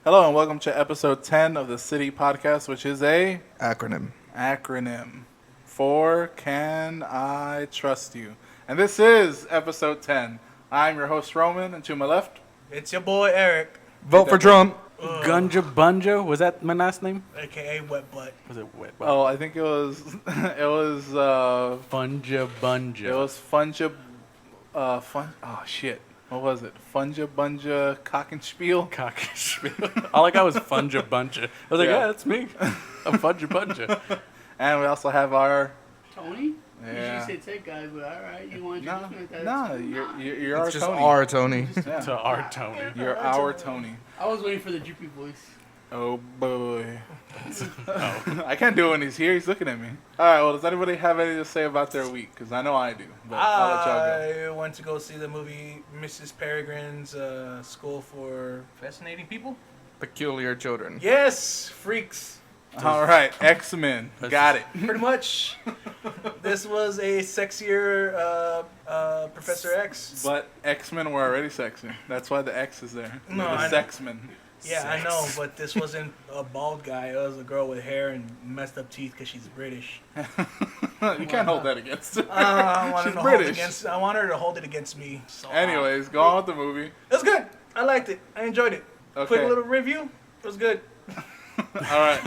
Hello and welcome to episode 10 of the C.I.T.Y podcast, which is a acronym for Can I Trust You? And this is episode 10. I'm your host Roman, and to my left, it's your boy Eric. Vote for Trump. Gunja Bunja, was that my last name? AKA Wet Butt. Was it Wet Butt? oh, I think it was Funja Bunja. it was oh shit. What was it? Funja Bunja Cockenspiel? Cockenspiel. All I got was Funja Bunja. I was like, yeah, that's me. I'm Funja Bunja. And we also have our... Tony? Yeah. You should say tech guy, but alright, you want to No, introduce me like that? no, you're our It's just Tony. our Tony. Yeah. To our Tony. You're our Tony. I was waiting for the droopy voice. Oh boy. Oh. I can't do it when he's here. He's looking at me. All right. Well, does anybody have anything to say about their week? Because I know I do. But I'll let y'all go. I went to go see the movie Mrs. Peregrine's School for Fascinating People. Peculiar children. Yes, freaks. All right. X-Men. Got it. Pretty much. This was a sexier Professor X. But X-Men were already sexy. That's why the X is there. No, the I know. Sex-Men. Yeah, I know, but this wasn't a bald guy. It was a girl with hair and messed up teeth because she's British. You can't hold that against her. I want her She's to British. I want her to hold it against me. So, Anyways, go on with the movie. it was good. I liked it. I enjoyed it. Okay. Quick little review. It was good. All right.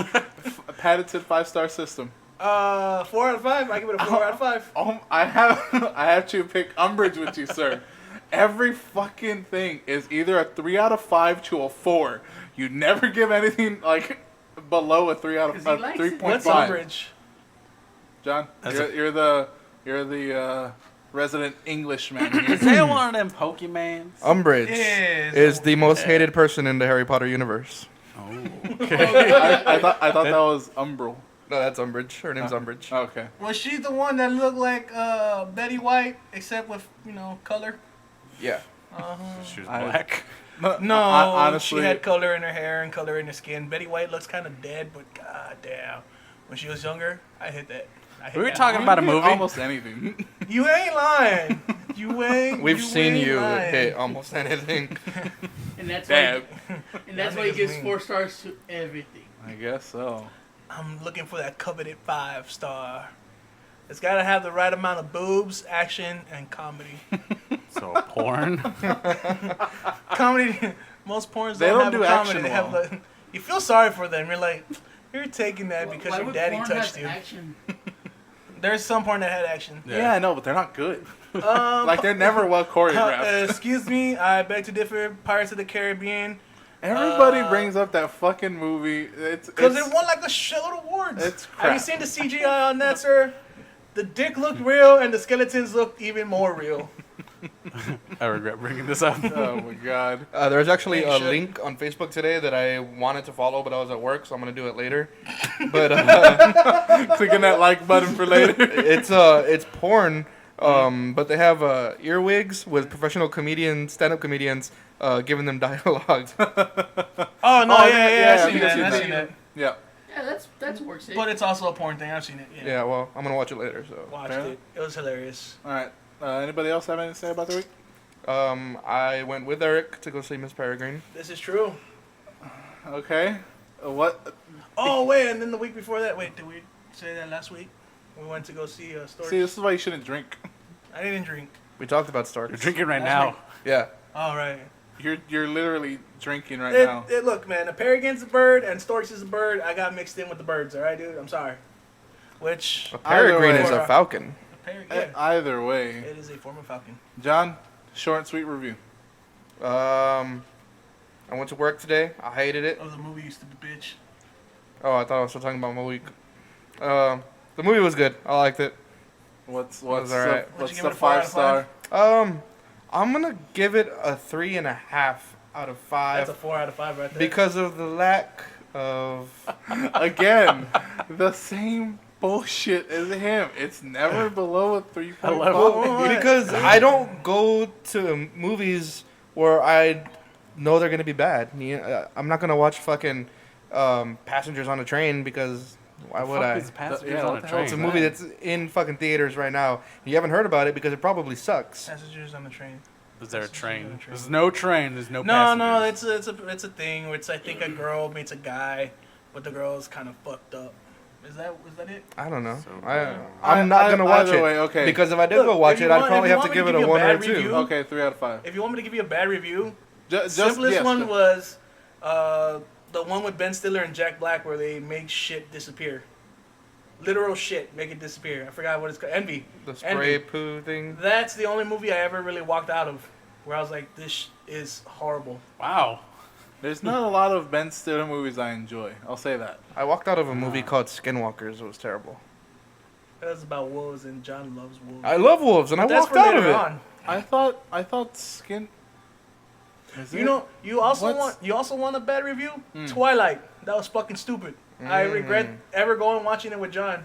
Patented 5-star system. 4 out of 5. I give it a 4 out of 5. I have to pick umbrage with you, sir. Every fucking thing is either a 3 out of 5 to a 4. You never give anything like below a 3 out of 'Cause he likes it. 3.5. What's umbrage? John, you're the resident Englishman. Is that one of them Pokemans? Umbridge Yes. is the most hated person in the Harry Potter universe. Oh. I thought that was Umbral. No, that's Umbridge. Her name's Umbridge. Okay. Was she the one that looked like Betty White, except with, color? Yeah. She was I- black. No, honestly, she had color in her hair and color in her skin. Betty White looks kind of dead, but goddamn, when she was younger, I hit that. We were talking about a movie. Almost anything. You ain't lying. We've seen ain't you lying. hit almost anything. And that's Damn. why he gives 4 stars to everything. I guess so. I'm looking for that coveted 5-star. It's gotta have the right amount of boobs, action, and comedy. So porn. Comedy. Most porns They don't don't have do a comedy. action They have well. you feel sorry for them. You're like, you're taking that because Why your would daddy porn touched have you. Action? There's some porn that had action. Yeah, I know, but they're not good. Um, Like they're never well choreographed. excuse me, I beg to differ. Pirates of the Caribbean. Everybody brings up that fucking movie. Because it won like a shitload of awards. It's Have you crap. seen the CGI on that, sir? The dick looked real and the skeletons looked even more real. I regret bringing this up. Oh my god. There's actually You a should. link on Facebook today that I wanted to follow, but I was at work, so I'm gonna do it later. But Clicking that like button for later. it's porn. But they have earwigs with professional comedians, stand-up comedians, giving them dialogue. Oh, no, Oh, yeah, yeah, I've seen yeah, that. I've I've seen seen that. Yeah. Yeah, that's works. But it's also a porn thing. I've seen it. Yeah. Yeah, well, I'm gonna watch it later. So, Watched Fair. it. It was hilarious. All right. Anybody else have anything to say about the week? I went with Eric to go see Miss Peregrine. This is true. Okay. What? Oh, wait, and then the week before that, did we say that last week? We went to go see Stork. See, this is why you shouldn't drink. I didn't drink. We talked about Stark. You're drinking right That's now. Yeah. All right. You're literally drinking right now. Look, man, a peregrine's a bird and Storks is a bird. I got mixed in with the birds, all right, dude? I'm sorry. Which, A peregrine way. is a falcon. yeah, Either way, it is a form of falcon. John, short and sweet review. I went to work today. I hated it. Oh, the movie used to be bitch. Oh, I thought I was still talking about my week. The movie was good. I liked it. What's was the, alright. Would what's you give the it a 4 out of 5-star? I'm gonna give it a 3.5 out of 5 That's a 4 out of 5 right there. because of the lack of. Again, the same bullshit as him. It's never below a 3.5. I love Oh, Because I don't go to movies where I know they're gonna be bad. I'm not gonna watch fucking Passengers on a Train because why would I? Passengers Yeah, on what a the hell train. is It's a movie that's in fucking theaters right now. You haven't heard about it because it probably sucks. Passengers on the Train. Is there a Is there train? a train? There's no train. There's no No, passengers. it's a thing where it's I think a girl meets a guy, but the girl's kind of fucked up. Is that it? I don't know. So, I'm not gonna watch either it. way, okay. Because if I did Look, go watch if you it, I'd want- probably if you have to want me give to it a give you a 1 or bad 2. review, Okay, 3 out of 5. If you want me to give you a bad review, Just, simplest yes, one just- was the one with Ben Stiller and Jack Black where they make shit disappear. Literal shit, make it disappear. I forgot what it's called. Envy. The spray Envy. poo thing. That's the only movie I ever really walked out of where I was like, this is horrible. Wow. There's not a lot of Ben Stiller movies I enjoy. I'll say that. I walked out of a movie called Skinwalkers. It was terrible. That was about wolves and John loves wolves. I love wolves, and But I that's walked for out of later it. on. I thought Skin. Is You it? know, you also What's- want a bad review? Twilight. That was fucking stupid. I regret ever going and watching it with John.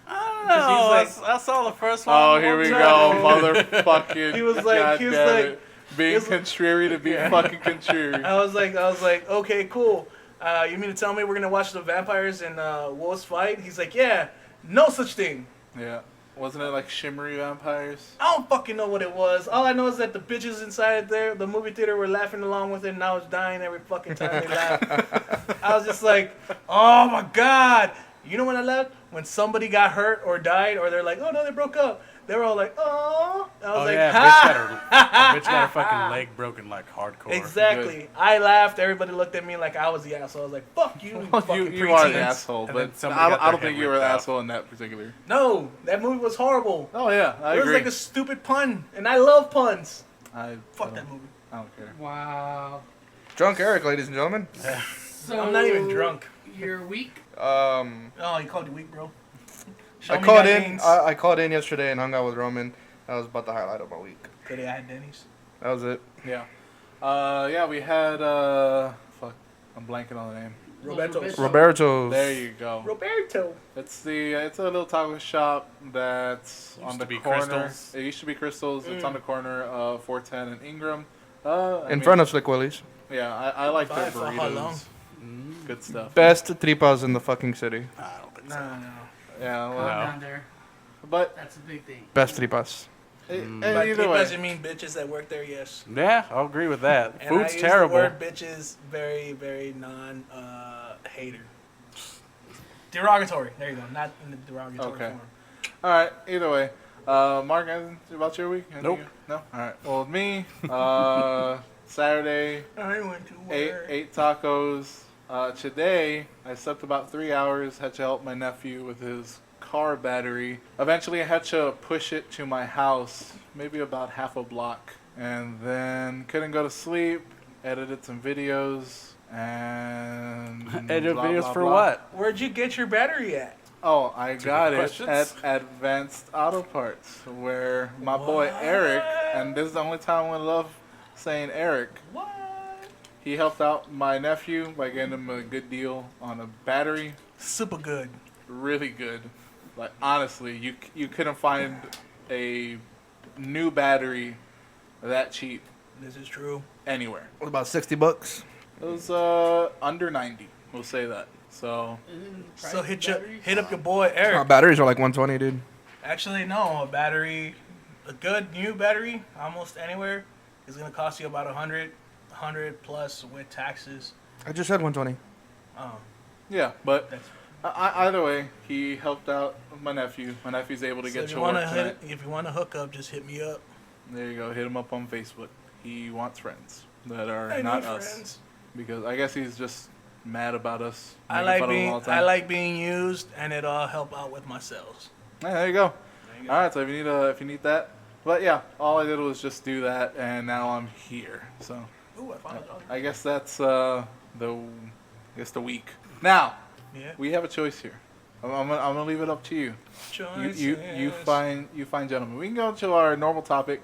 I he's I saw the first one. Oh, here we No. go, motherfucking. He was like- God he was damn like- it. Being was- contrary to be fucking contrary. I was like, okay, cool. You mean to tell me we're gonna watch the vampires and wolves fight? He's like, yeah, no such thing. Yeah. Wasn't it like shimmery vampires? I don't fucking know what it was. All I know is that the bitches inside there, the movie theater, were laughing along with it, and I was dying every fucking time they laughed. I was just like, oh my god. You know when I laughed? When somebody got hurt or died, or they're like, oh no, they broke up. They were all like, oh. I was Oh like, yeah, ha! bitch got her fucking leg broken like hardcore. Exactly. I laughed. Everybody looked at me like I was the asshole. I was like, fuck you, fucking you are the preteens. asshole, And but then somebody I got don't their think head you were the ripped out. asshole in that particular. No, that movie was horrible. Oh yeah, I It was agree. like a stupid pun, and I love puns. I Fuck don't- that movie. I don't care. Wow. Drunk Eric, ladies and gentlemen. So I'm not even drunk. You're weak. Oh, you called you weak, bro. Show I me called your in. gains. I called in yesterday and hung out with Roman. That was about the highlight of my week. Today I had Denny's. That was it. Yeah. Yeah, we had fuck, I'm blanking on the name. Roberto's. Roberto's. There you go. Roberto. It's a little taco shop that's Used on to the be corner. Crystals. It used to be Crystals. It's on the corner of 410 and Ingram. In front of Slick Willie's. Yeah, I like their Bye for how long? burritos. Good stuff. Best tripas in the fucking city. I don't think No, so. no. Yeah, Calm well, down there. but That's a big thing. Best tripas. By either tripas, way, you mean bitches that work there, yes. Yeah, I'll agree with that. And Food's I use terrible. the word bitches very, very hater. Derogatory. There you go. Not in the derogatory Okay. form. all right. Either way, Mark, anything about your week? Anything Nope. No. All right. Well, with me, Saturday, I went to ate work. 8 tacos. Today, I slept about 3 hours. Had to help my nephew with his car battery. Eventually, I had to push it to my house, maybe about half a block, and then couldn't go to sleep. Edited some videos and Edit blah, videos blah, for blah. what? Where'd you get your battery at? Oh, I got it questions. at Advanced Auto Parts, where my boy Eric, and this is the only time I love saying Eric, What? he helped out my nephew by getting him a good deal on a battery. Super good. Really good. Like, honestly, you couldn't find a new battery that cheap This is true. anywhere. What about $60? It was under 90, we'll say that. So, So hit up your boy Eric. Batteries are like 120, dude. Actually, no. A good new battery, almost anywhere, is gonna cost you about 100 plus with taxes. I just said 120. Oh, yeah, but that's. either way, he helped out my nephew. My nephew's able to So get if to you work wanna tonight. if you wanna hook up, just hit me up. There you go. Hit him up on Facebook. He wants friends that are I not need us. friends. Because I guess he's just mad about us. I making like fun of him being all the time. used, and it'll help out with my sales. Yeah, there you go. There you go. All right. So if you need that, but yeah, all I did was just do that, and now I'm here. So Ooh, I found it. I guess that's the week. Now Yeah. we have a choice here. I'm gonna leave it up to you. You find gentlemen. We can go to our normal topic,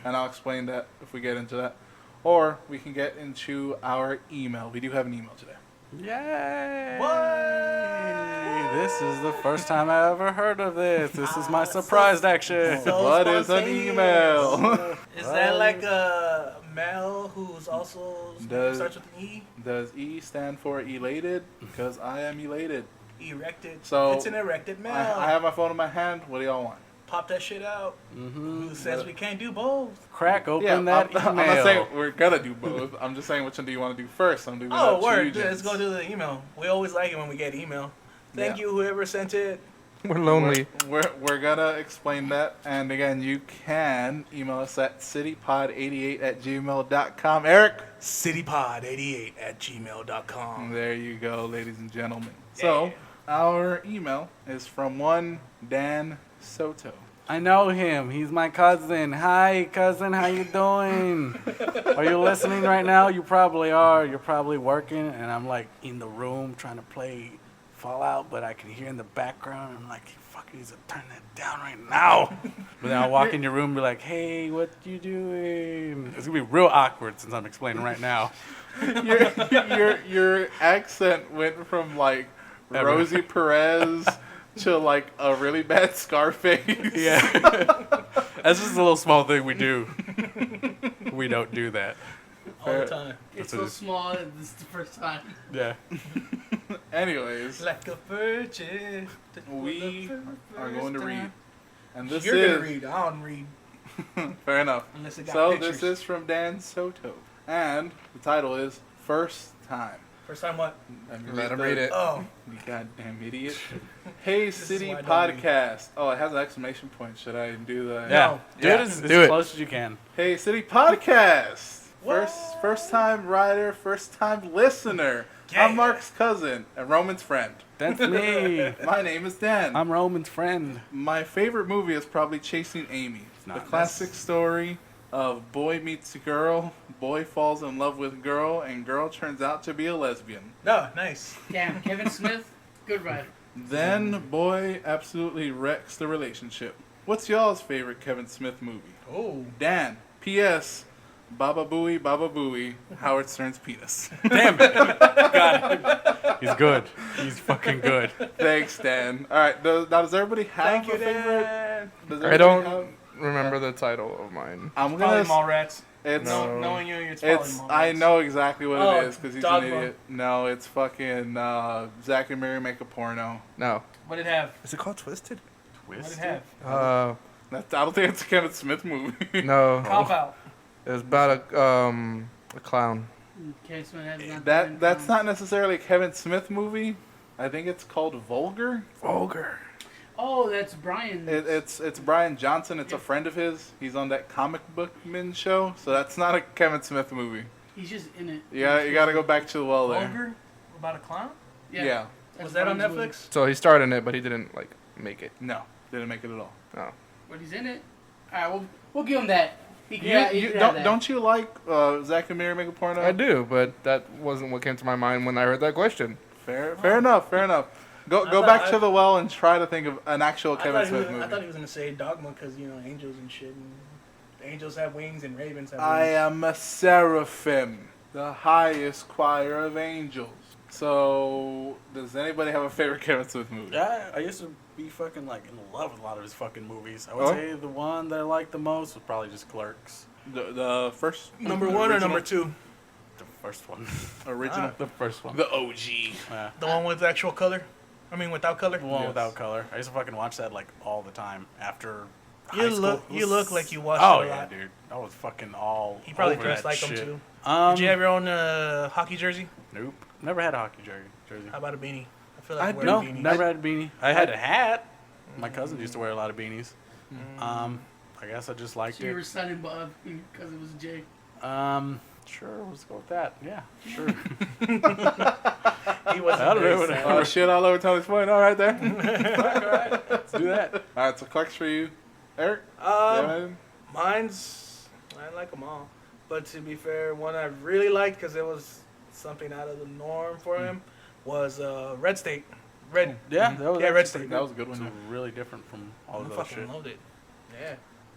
and I'll explain that if we get into that, or we can get into our email. We do have an email today. Yay! What? This is the first time I ever heard of this. This is my surprised action. So What is an spontaneous. email? Is that like a Mel who's also Does- starts with an E? Does E stand for elated? Because I am elated. Erected. So, it's an erected male. I have my phone in my hand. What do y'all want? pop that shit out. Mm-hmm. Who says we can't do both? Crack open Yeah, that I'm email. not saying we're gonna do both. I'm just saying which one do you want to do first? I'm doing Oh, that to word. you, Dude, let's gents. go do the email. We always like it when we get email. Thank Yeah. you, whoever sent it. We're lonely. We're gonna explain that, and again, you can email us at citypod88@gmail.com. Eric, citypod88@gmail.com. there you go, ladies and gentlemen. So our email is from one Dan Soto. I know him. He's my cousin. Hi, cousin. How you doing? Are you listening right now? You probably are. You're probably working, and I'm like in the room trying to play Fallout, but I can hear in the background. I'm like, he fucking needs to turn that down right now. But then I'll walk in your room and be like, hey, what you doing? It's gonna be real awkward since I'm explaining right now. Your accent went from like Rosie Perez to like a really bad Scarface. Yeah. That's just a little small thing we do. We don't do that. All the time. It's That's so it. small. This is the first time. Yeah. Anyways, Like a virgin. we are going to read, and this You're is gonna read. I don't read fair enough. unless it got So pictures. this is from Dan Soto, and the title is First Time. First time what? Let him read it. Oh, You goddamn idiot. Hey, is City why I don't Podcast. Oh, it has an exclamation point. Should I do the... Yeah. Do Yeah. it as Do it. close as you can. Hey, City Podcast. What? First time writer, first time listener. Yeah. I'm Mark's cousin and Roman's friend. That's me. My name is Dan. I'm Roman's friend. My favorite movie is probably Chasing Amy. The not. classic story of boy meets girl, boy falls in love with girl, and girl turns out to be a lesbian. no, nice. Damn, Kevin Smith, good writer. Then boy absolutely wrecks the relationship. What's y'all's favorite Kevin Smith movie? Oh, Dan. P.S. Baba Booey, Howard Stern's penis. Damn it. Got him. He's good. He's fucking good. Thanks, Dan. All right, does everybody have thank a you, favorite? Dan. Does I everybody don't have- remember the title of mine. I'm Probably gonna. Mallrats. It's. No. Knowing you, it's probably It's. Mallrats. I know exactly what Oh, it is because he's Dogma. an idiot. No, it's fucking Zach and Mary make a porno. No. What did it have? Is it called Twisted? What did it have? Uh, I don't think it's a Kevin Smith movie. no. Cop out. It was about a clown. Kevin Smith has not been That's found. not necessarily a Kevin Smith movie. I think it's called Vulgar. Vulgar. Oh, that's Brian. It's Brian Johnson. It's a friend of his. He's on that Comic Bookman show. So that's not a Kevin Smith movie. He's just in it. Yeah, you got to go back to the well there. Vulgar? About a clown? Yeah. That's Was that on Brian's movie. Netflix? So he starred in it, but he didn't like make it. No, didn't make it at all. No. But he's in it. All right, we'll give him that. He can, he You can have that. don't you like Zach and Mary make a porno? I do, but that wasn't what came to my mind when I heard that question. Fair enough. Go thought back I- to the well and try to think of an actual Kevin I Smith thought movie. he was gonna say Dogma because angels and shit. And angels have wings and ravens have I wings. am a seraphim, the highest choir of angels. So, does anybody have a favorite Kevin Smith movie? Yeah, I used to be fucking like in love with a lot of his fucking movies. I would Oh. say the one that I liked the most was probably just Clerks. The first Number one or original- number two? The first one. Original. The first one. The OG. Yeah. The one with actual color? I mean, without color? The one Yes. without color. I used to fucking watch that like all the time after You high school. look like you watched Oh it a yeah, lot. dude. I was fucking all He probably over dressed that like shit. him too. Um, Did you have your own hockey jersey? Nope. Never had a hockey jersey. How about a beanie? I feel I like wearing No, a beanie. never had a beanie. I had a hat. My cousin used to wear a lot of beanies. I guess I just liked So you were it. signing Bob because it was Jay. Sure, let's go with that. Yeah, sure. He wasn't I don't very know what sad. Oh, shit all over Tony's point. All right, there. Alright, let's do that. All right, so Clark's for you. Eric? Yeah. Mine's, I like them all. But to be fair, one I really liked because it was something out of the norm for him was Red State. Red. Yeah, that was Yeah, Red actually State. pretty That was a good It's one. really different from all I of those fucking shit. loved it. Yeah.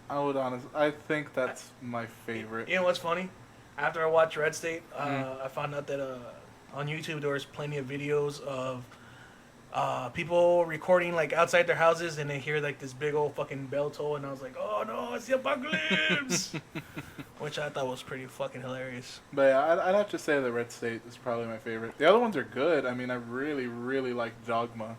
I would honestly, I think that's my favorite. You know what's funny? After I watched Red State, I found out that on YouTube there was plenty of videos of people recording like outside their houses and they hear like this big old fucking bell toll and I was like, oh no, it's the apocalypse, which I thought was pretty fucking hilarious. But yeah, I'd have to say that Red State is probably my favorite. The other ones are good. I mean, I really, really like Dogma.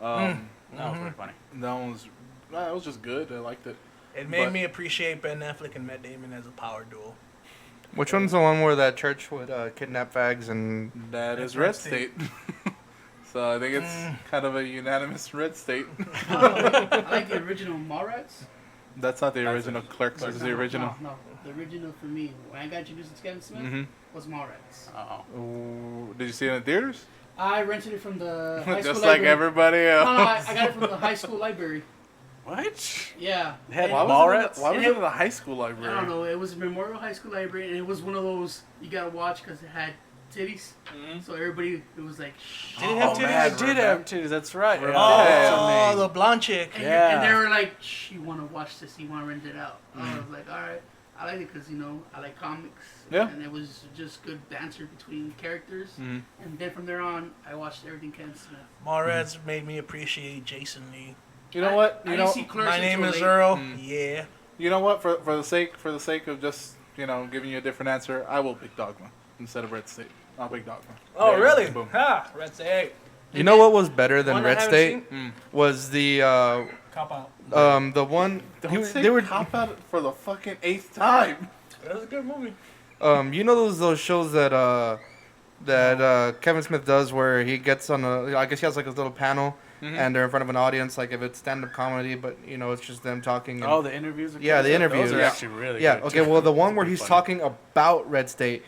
That was pretty funny. That one was it was just good. I liked it. It made But- me appreciate Ben Affleck and Matt Damon as a power duo. Which one's the one where that church would kidnap fags and? That That's is Red Red State. So I think it's kind of a unanimous Red State. I like the original Mallrats. That's not the original Clerks. It's the No, original. No, the original for me. When I got introduced to Kevin Smith, Mhm. was Mallrats. Oh. Ooh, did you see it in theaters? I rented it from the high school Just like library. everybody No, else. I got it from the high school library. What? Yeah. They had Why And- was, Mallrats? why was And it it- in the high school library? I don't know. It was Memorial High School Library, and it was one of those you gotta watch because it had titties. Mhm. So everybody, it was like, shh. Did it have Oh, titties? man, I did have titties. That's right. Remember Oh, that. the blonde chick. And, Yeah. and they were like, shh, you want to watch this? You want to rent it out? I Mm-hmm. was like, all right. I like it because, I like comics. Yeah. And it was just good banter between characters. Mhm. And then from there on, I watched everything Kevin Smith. Mallrats made me appreciate Jason Lee. You know what? I You didn't know. see Clerks My name until is late. Earl. Mm. Yeah. You know what? For the sake of just giving you a different answer, I will pick Dogma instead of Red State. I'll pick Dogma. Oh, There, really? Boom. Ha! Red State. You know what was better than One I Red haven't State seen? was the Cop out. the one Don't say they were cop out for the fucking 8th time. That was a good movie. you know those shows that Kevin Smith does where he gets on I guess he has like a little panel Mhm. and they're in front of an audience, like if it's stand-up comedy, but it's just them talking. And, Oh, the interviews. Are Yeah, good the stuff. interviews. Those are Yeah. actually really yeah. good. Okay. too. Well, the one Those where are he's funny. talking about Red State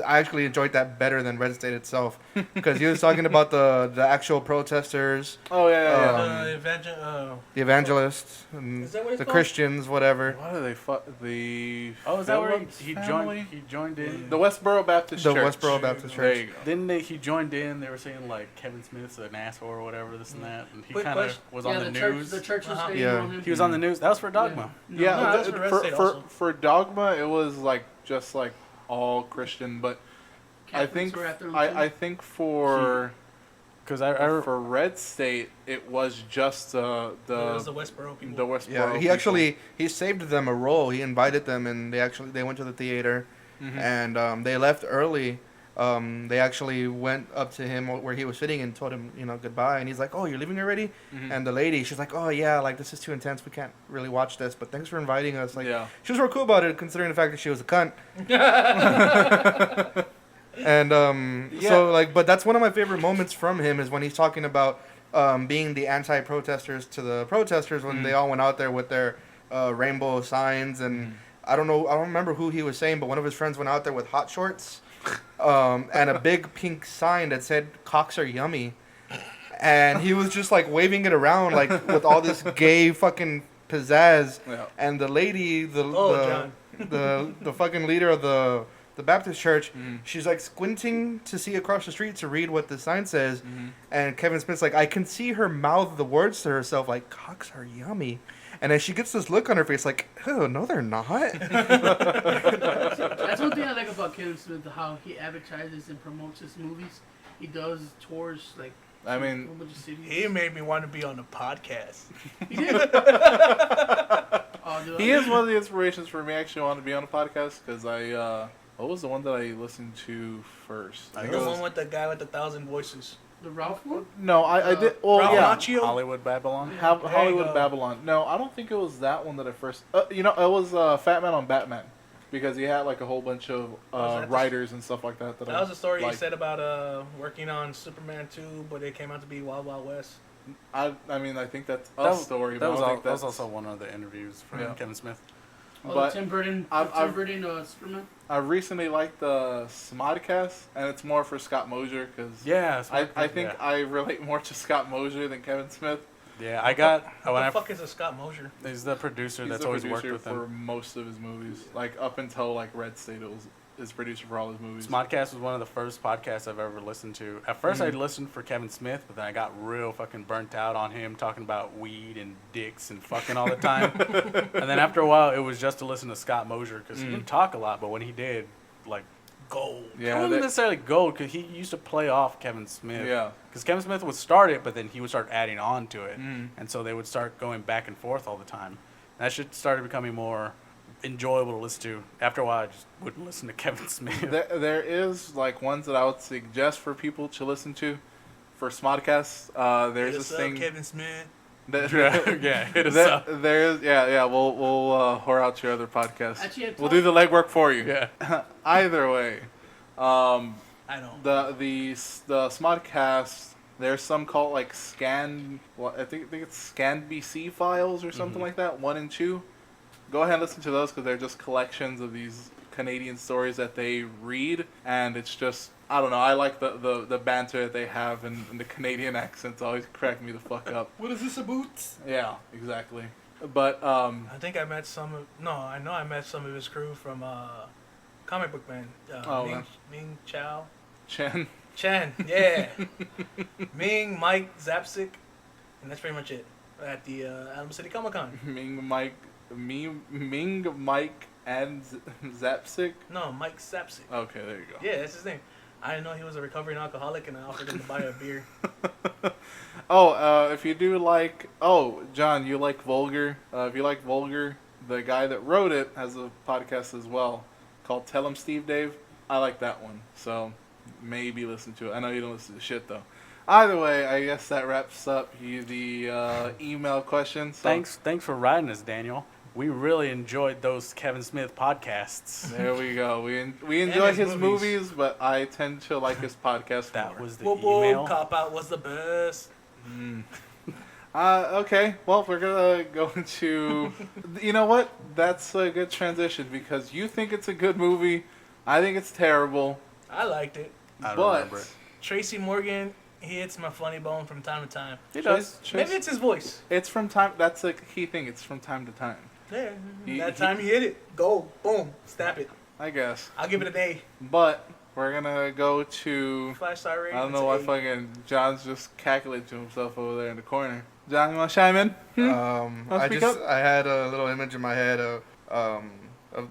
I actually enjoyed that better than Red State itself because he was talking about the actual protesters, Oh yeah. the evangelists, and Is that what it's the called? Christians, whatever. What are they? The Oh, is that where Phillips he family? joined? He joined in. The Westboro Baptist The Church. Westboro Baptist There Church. you go. Didn't he joined in? They were saying like Kevin Smith's an asshole or whatever, this and that, and he Quick kind of question. was Yeah, on the church, news. the church was Uh-huh. getting Yeah. on him. He was on the news. That was for Dogma. No, Yeah, no, that's for Red State also. for Dogma, it was like just like all Christian, but I Catholics think were after him, I too. think for Because I for Red State, it was just It was the Westboro people. the Westboro. Yeah, he people. actually he saved them a role. He invited them, and they went to the theater, Mhm. and they left early. They actually went up to him where he was sitting and told him, goodbye. And he's like, "Oh, you're leaving already?" Mhm. And the lady, she's like, "Oh yeah, like this is too intense. We can't really watch this, but thanks for inviting us." Like, yeah. she was real cool about it, considering the fact that she was a cunt. And Yeah. so like, but that's one of my favorite moments from him is when he's talking about being the anti-protesters to the protesters when Mm. they all went out there with their rainbow signs and I don't remember who he was saying, but one of his friends went out there with hot shorts and a big pink sign that said "Cocks are yummy," and he was just like waving it around like with all this gay fucking pizzazz. Yeah. And the lady, John. the fucking leader of the Baptist church, Mhm. she's like squinting to see across the street to read what the sign says. Mhm. And Kevin Smith's like, I can see her mouth the words to herself like, "Cocks are yummy." And then she gets this look on her face like, "Oh, no, they're not." That's one thing I like about Kevin Smith, how he advertises and promotes his movies. He does tours like I a mean, whole bunch of cities. He made me want to be on the podcast. He did. Oh, dude, he is one of the inspirations for me actually wanting to be on a podcast because what was the one that I listened to first? I The think it was- one with the guy with 1,000 voices. the Ralph one. No, I did. Well, Ralph yeah. Macchio? Hollywood Babylon. There you Hollywood go. Babylon. No, I don't think it was that one that I first. It was Fat Man on Batman, because he had like a whole bunch of Was that the- writers and stuff like that. That was a story he liked. said about working on Superman 2, but it came out to be Wild Wild West. I mean, I think that's a That was, story. that but was, I don't al- think that was that's- also one of the interviews from Yeah. Kevin Smith. Oh, But Tim Burton. I've- Tim I've- Burton, Superman. I recently liked the Smodcast, and it's more for Scott Mosier because Yeah, I think I relate more to Scott Mosier than Kevin Smith. Yeah, I got What when the I fuck is a Scott Mosier? he's the producer He's that's the always worked producer with for him. most of his movies, like up until like Red State. It was his producer for all his movies. Smodcast was one of the first podcasts I've ever listened to. At first, Mhm. I listened for Kevin Smith, but then I got real fucking burnt out on him talking about weed and dicks and fucking all the time. And then after a while, it was just to listen to Scott Mosier because he didn't talk a lot, but when he did, like, Gold. it Yeah, wasn't that- necessarily gold because he used to play off Kevin Smith. yeah. Because Kevin Smith would start it, but then he would start adding on to it. Mhm. And so they would start going back and forth all the time. And that shit started becoming more enjoyable to listen to. After a while, I just wouldn't listen to Kevin Smith. There is like ones that I would suggest for people to listen to for Smodcast. There's Hit this us up, thing. Kevin Smith. Yeah, hit us up. There's we'll whore out your other podcast. Actually, We'll do the legwork for you. Yeah. Either way, I don't. the Smodcast. There's some called like Scan. Well, I think it's Scan BC files or something like that. 1 and 2. Go ahead and listen to those because they're just collections of these Canadian stories that they read, and it's just I don't know. I like the banter that they have and the Canadian accents always crack me the fuck up. What is this about? Yeah, exactly. But I think I met some of. No, I know I met some of his crew from Comic Book Man. Ming Chow. Chen, yeah. Ming, Mike, Zapsik, and that's pretty much it at the Alamo City Comic Con. Ming, Mike, and Zapsik. No, Mike Zapsik. Okay, there you go. Yeah, that's his name. I didn't know he was a recovering alcoholic, and I offered him to buy a beer. If you do like, John, you like Vulgar. If you like Vulgar, the guy that wrote it has a podcast as well called Tell 'em Steve Dave. I like that one, so maybe listen to it. I know you don't listen to shit though. Either way, I guess that wraps up the email questions. So. Thanks for writing us, Daniel. We really enjoyed those Kevin Smith podcasts. There we go. We enjoy his movies, but I tend to like his podcast That more. was the Whoop email. whoop, Cop Out was the best. Okay, well, we're gonna go into. You know what? That's a good transition because you think it's a good movie. I think it's terrible. I liked it. I don't But remember it. Tracy Morgan, he hits my funny bone from time to time. He does. Maybe it's his voice. It's from time. That's a key thing. It's from time to time. Yeah, that time he hit it. Go, boom, snap it. I guess. I'll give it an A. But we're gonna go to. 5-star rating. I don't know why fucking John's just calculating to himself over there in the corner. John, you wanna chime in? I had a little image in my head of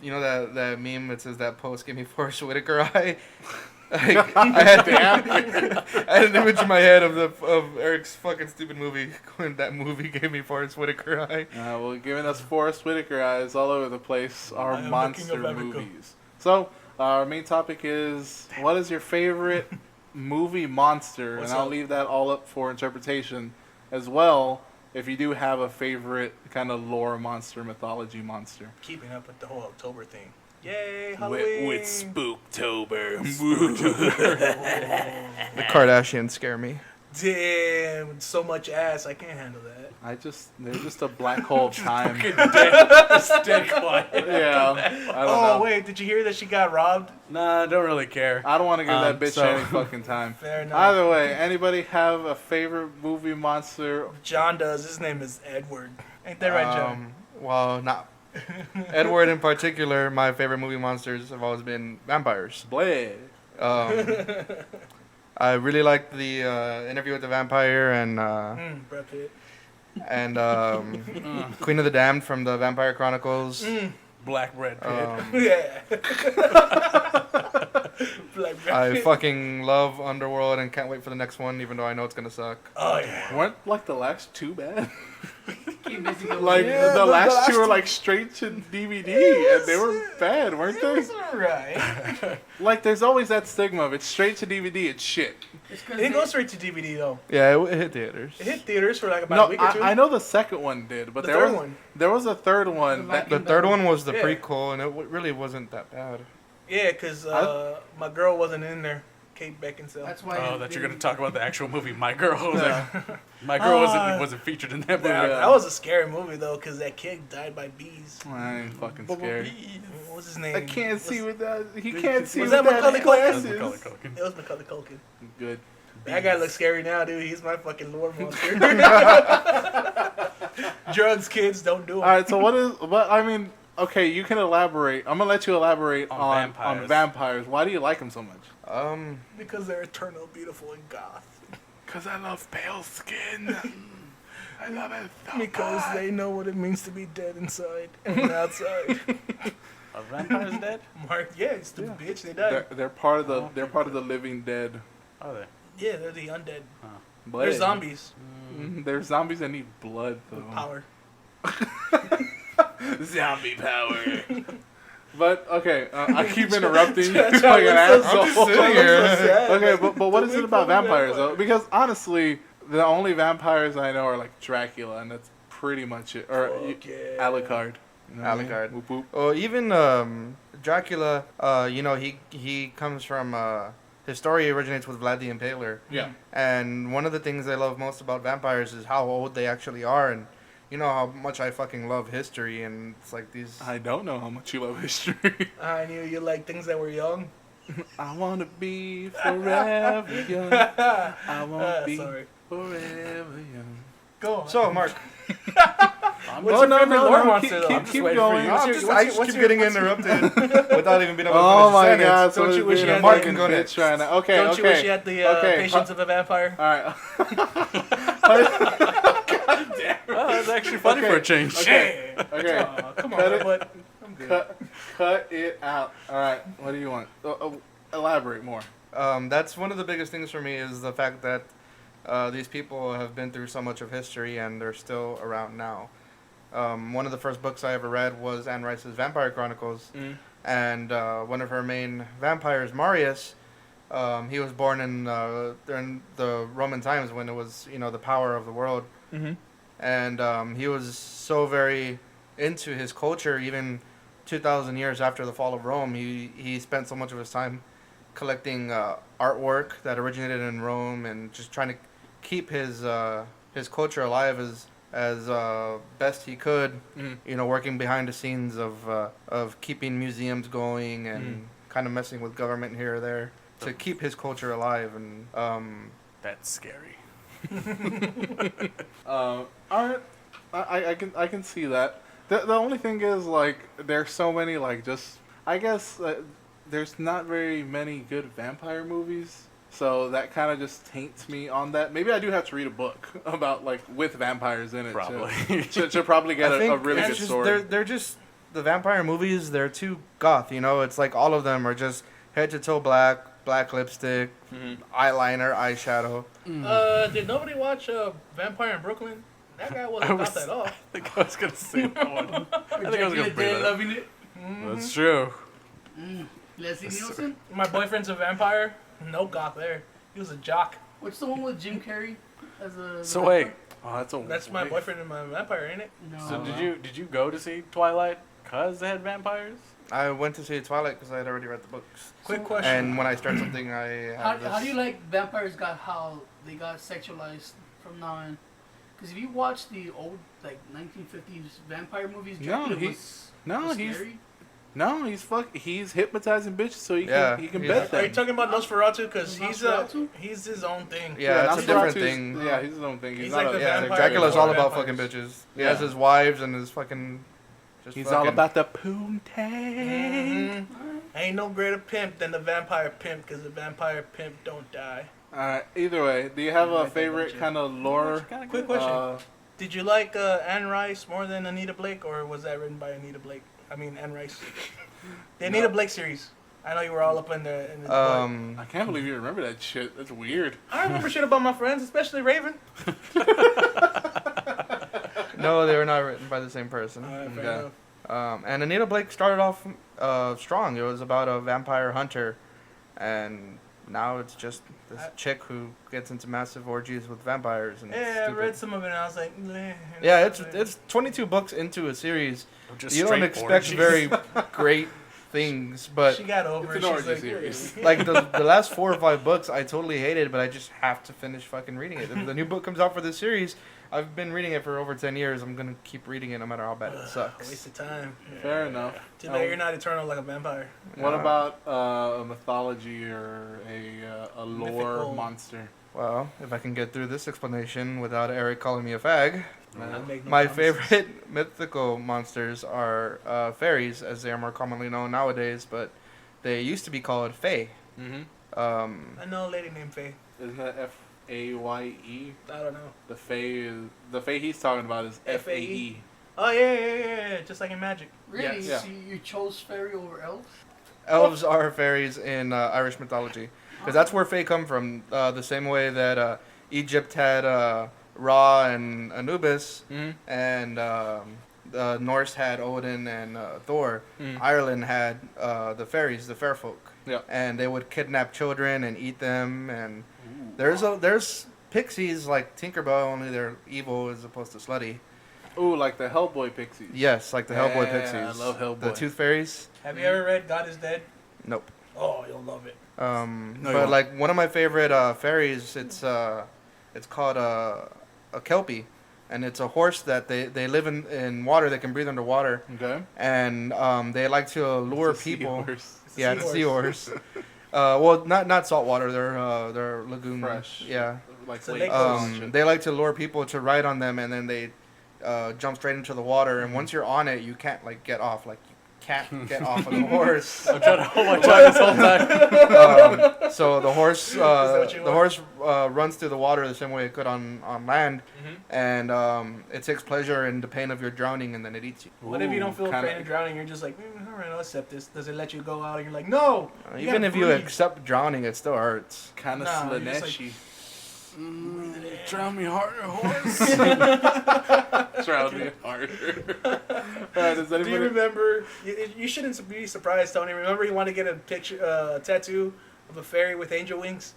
you know that meme that says that post give me Forrest Whitaker eye. I had an image in my head of Eric's fucking stupid movie when that movie gave me Forrest Whitaker eye. Well, giving us Forrest Whitaker eyes all over the place are I am the monster king of America. movies. So, our main topic is what is your favorite movie monster? What's and I'll up? leave that all up for interpretation as well. If you do have a favorite kind of lore monster, mythology monster. Keeping up with the whole October thing. Yay, Halloween. With Spooktober. The Kardashians scare me. Damn, so much ass. I can't handle that. They're just a black hole of time. Stay quiet. Yeah. I don't know. Wait, did you hear that she got robbed? Nah, I don't really care. I don't want to give that bitch so- any fucking time. Fair enough. Either way, anybody have a favorite movie monster? John does. His name is Edward. Ain't that right, John? Well, not Edward in particular. My favorite movie monsters have always been vampires. Blade. I really liked the Interview with the Vampire and Brad Pitt. and Queen of the Damned from the Vampire Chronicles. Black Red Pit. Yeah. Black Brad I Pitt. fucking love Underworld and can't wait for the next one, even though I know it's gonna suck. Oh, yeah. Weren't like the last two bad? Keep missing up. Like Yeah, the last last two were two- like straight to DVD, and they were bad, weren't It they? was alright. Like there's always that stigma of it's straight to DVD, it's shit. It's It 'cause didn't they- go straight to DVD, though. Yeah, it hit theaters. It hit theaters for like about No, a week or two. I know the second one did, but The there third was one. there was a third one. Like- The third one was the Yeah. prequel, and it really wasn't that bad. Yeah, because my girl wasn't in there. Kate Beckinsale. That's why. Oh, that you're gonna talk about the actual movie. My girl was Yeah. my girl Ah. wasn't featured in that movie. Yeah. That was a scary movie, though, because that kid died by bees. I ain't fucking scared. What's his name? I can't see What's- without. He can't see Was without that Macaulay Culkin? That's Macaulay glasses. Culkin. It was Macaulay Culkin. Good. That guy looks scary now, dude. He's my fucking lore monster. Drugs, kids, don't do All it. right. So what is? But I mean, okay, you can elaborate. I'm gonna let you elaborate On on vampires. vampires. Why do you like them so much? Because they're eternal, beautiful, and goth. Cause I love pale skin. I love it. So Because much. they know what it means to be dead inside and outside. Are vampires dead? Mark, yeah, stupid bitch, they died. They're part of the living dead. Are they? Yeah, they're the undead. Blood. They're zombies They're zombies that need blood though. with power. Zombie power. But okay, I keep interrupting you That's like why an I'm so asshole. sitting here. Okay, but what is it about vampires though? Because honestly, The only vampires I know are like Dracula, and that's pretty much it. Or Alucard. You know what I mean? Alucard. Whoop, whoop. Well, even Dracula, you know, he comes from his story originates with Vlad the Impaler. Yeah. And one of the things I love most about vampires is how old they actually are, and you know how much I fucking love history, and it's like these. I don't know how much you love history. I knew you like things that were young. I wanna be forever young. I wanna be Sorry. forever young. Go on. So, Mark, What's your favorite lore monster, though? Keep going. I just keep getting interrupted without even being able to Oh finish my a sentence. god! Don't you wish you had Mark like can go next. Right now. Okay. Don't okay. you wish you had the Okay, patience of a vampire? All right. Oh, that's actually funny for a change. Okay. Okay. Aw, come on, Cut it. but I'm good. Cut it out. All right. What do you want? Elaborate more. That's one of the biggest things for me is the fact that these people have been through so much of history and they're still around now. One of the first books I ever read was Anne Rice's Vampire Chronicles, and one of her main vampires, Marius, he was born in during the Roman times when it was, you know, the power of the world, and he was so very into his culture. Even 2,000 years after the fall of Rome, he spent so much of his time collecting artwork that originated in Rome and just trying to keep his culture alive as best he could. You know, working behind the scenes of keeping museums going and kind of messing with government here or there to keep his culture alive. And That's scary. All right. I can see that. The only thing is, like, there's so many, like, just I guess there's not very many good vampire movies. So that kind of just taints me on that. Maybe I do have to read a book about, like, with vampires in it. Probably. To probably get I think a really it's good just, story. they're just the vampire movies. They're too goth. You know, it's like all of them are just head to toe black lipstick, eyeliner, eyeshadow. Did nobody watch Vampire in Brooklyn? That guy wasn't goth at all. I think I was gonna say that one. I think I was gonna bring that up. loving it. That's true. Leslie Nielsen. My boyfriend's a vampire. No goth there. He was a jock. What's the one with Jim Carrey as a? So wait. Oh, That's my boyfriend and my vampire, ain't it? No. So did you go to see Twilight because they had vampires? I went to see Twilight because I had already read the books. Quick question. And when I start something, I have How do you like vampires how they got sexualized from now on? Because if you watch the old, like, 1950s vampire movies, Dracula was scary. He's hypnotizing bitches so he Yeah, can he's- bet Are you them. talking about Nosferatu? Because Nosferatu? he's his own thing. Yeah, it's a different Nosferatu's- thing. Yeah, he's his own thing. He's not like a- the Yeah, vampire Dracula's all before about fucking vampires. bitches. He has his wives and his fucking. Just He's fucking, all about the poontang. Mhm. Ain't no greater pimp than the vampire pimp, because the vampire pimp don't die. Alright, either way, do you have Yeah, a I think favorite that's it. kind of lore? Quick question. Did you like Anne Rice more than Anita Blake, or was that written by Anita Blake? I mean, Anne Rice. The Anita Blake series. I know you were all up in the book. I can't believe you remember that shit. That's weird. I remember shit about my friends, especially Raven. No, they were not written by the same person. Fair Yeah. enough. And Anita Blake started off strong. It was about a vampire hunter, and now it's just this chick who gets into massive orgies with vampires. And it's Yeah, I stupid. read some of it and I was like, meh. Yeah, it's 22 books into a series. Just You don't straight expect orgies. very great things, but She got over It's it. an She's orgy like, series. "Yeah." like the last 4 or 5 books I totally hated, but I just have to finish fucking reading it. If the new book comes out for this series, I've been reading it for over 10 years. I'm gonna keep reading it no matter how bad it Waste sucks. of time. Fair enough. Too bad you're not eternal like a vampire. What about a mythology or a lore Mythical. monster? Well, if I can get through this explanation without Eric calling me a fag, I make no my promises. favorite mythical monsters are fairies, as they are more commonly known nowadays, but they used to be called fae. Mm-hmm. I know a lady named Faye. Isn't that F-A-Y-E? I don't know. The Fae he's talking about is F-A-E. Oh, yeah. Just like in Magic. Really? Yes. So you chose fairy over elves? Elves are fairies in Irish mythology, because that's where fae come from. The same way that Egypt had Ra and Anubis, Mm-hmm. and the Norse had Odin and Thor. Mm. Ireland had the fairies, the fair folk. Yeah. And they would kidnap children and eat them. And there's pixies like Tinkerbell, only they're evil as opposed to slutty. Ooh, like the Hellboy pixies. Yes, like the Hellboy Yeah, pixies. I love Hellboy. The Tooth Fairies. Have you ever read God is Dead? Nope. Oh, you'll love it. No, you But won't. like one of my favorite fairies, it's called a kelpie, and it's a horse that they live in water. They can breathe underwater, Okay. and they like to lure It's a people. seahorse. Yeah, it's a seahorse. Well, not salt water. They're lagoon. Fresh. Yeah. Like It's a lake lake and shit. They like to lure people to ride on them, and then they jump straight into the water. And once you're on it, you can't like get off. Like you can't get off of the horse. I'm trying to hold my tongue this whole time. So the horse what you runs through the water the same way it could on land, Mm-hmm. and it takes pleasure in the pain of your drowning, and then it eats you. What if you don't feel kinda- pain of drowning? You're just like, all right, I'll accept this. Does it let you go out? And you're like, no. Even gotta if you breathe. accept drowning, it still hurts. Kind of Nah, you're just Slaneshi. Drown me harder, horse. Drown me harder. Alright, does Do you anybody... remember? You shouldn't be surprised, Tony. Remember, he wanted to get a picture, tattoo of a fairy with angel wings.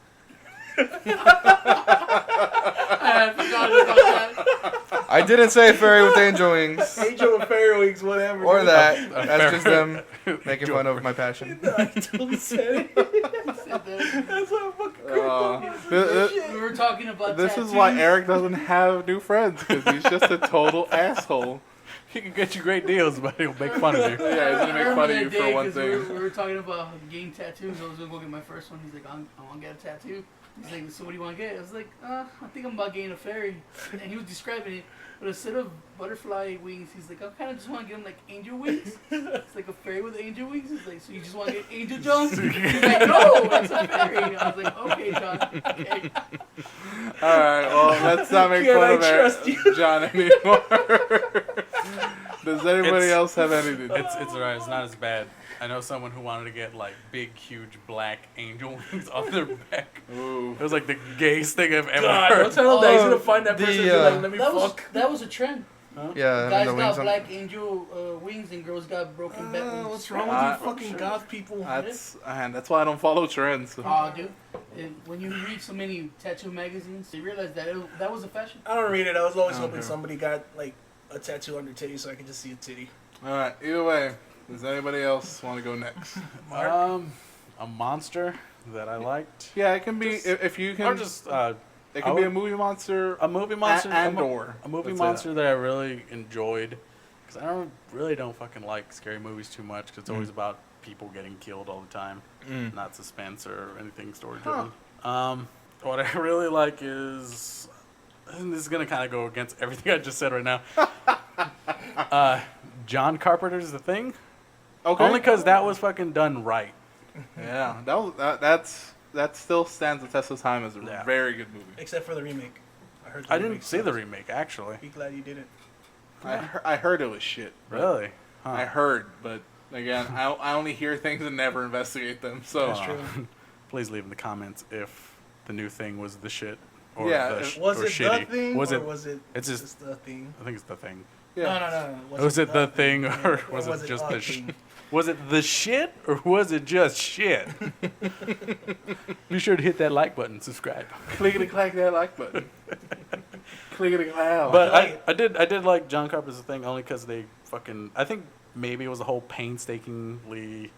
I forgot about that. I didn't say fairy with angel wings Angel with fairy wings, whatever. or dude. that. A That's just fairy. them making fun of my passion. I totally said it. Said that. That's what I'm fucking crazy. We were talking about This is tattoos. why Eric doesn't have new friends, because he's just a total asshole. He can get you great deals, but he'll make fun of you. Yeah, he's gonna I make remember fun of that you day for one 'cause thing. We were talking about getting tattoos. I was gonna go get my first one. He's like, I want to get a tattoo. He's like, so what do you want to get? I was like, I think I'm about getting a fairy. And he was describing it, but instead of butterfly wings, he's like, I kind of just want to get him like angel wings. It's like a fairy with angel wings. He's like, so you just want to get angel jump? He's like, no, that's a fairy. I was like, okay, John. Okay. Alright, well, let's not make Can fun I of trust Eric, you? John anymore. Does anybody It's- else have anything? It's alright. It's not as bad. I know someone who wanted to get like big, huge black angel wings on their back. Ooh. It was like the gayest thing I've ever God, heard. don't tell him that. He's gonna find that the, person and be like, let me fuck. That was a trend. Yeah, Guys the wings got on. black angel wings and girls got broken back wings. What's wrong with you fucking goth people? That's why I don't follow trends. Oh, dude. And when you read so many tattoo magazines, you realize that that was a fashion. I don't read it. I was always hoping Okay. somebody got like a tattoo on their titty so I could just see a titty. Alright, either way, does anybody else want to go next? A monster that I liked. Yeah, it can be, Just- if you can, Or just it I can be a would- movie monster a movie monster and a mo- or. a movie Let's say monster that I really enjoyed. Because I really don't fucking like scary movies too much. Because it's always about people getting killed all the time, not suspense or anything story driven. What I really like is, and this is gonna kind of go against everything I just said right now. John Carpenter's The Thing. Okay. Only because that was fucking done right. Yeah, that still stands the test of time as a Yeah. very good movie. Except for the remake. I heard. I didn't see the remake actually. Be glad you didn't. I heard it was shit. but Really? Huh. I heard, but again, I only hear things and never investigate them. So That's true. Please leave in the comments if the new thing was the shit or Yeah, the it- Was or it shitty. the thing Was or it? was it It's just. just the thing? I think it's the thing. yeah. No. Was it the thing or Yeah. was it just a the? thing? Was it the shit or was it just shit? Be sure to hit that like button, subscribe. Clickety clack that like button. Clickety clack. But like I did like John Carpenter's thing only because they fucking. I think maybe it was a whole painstakingly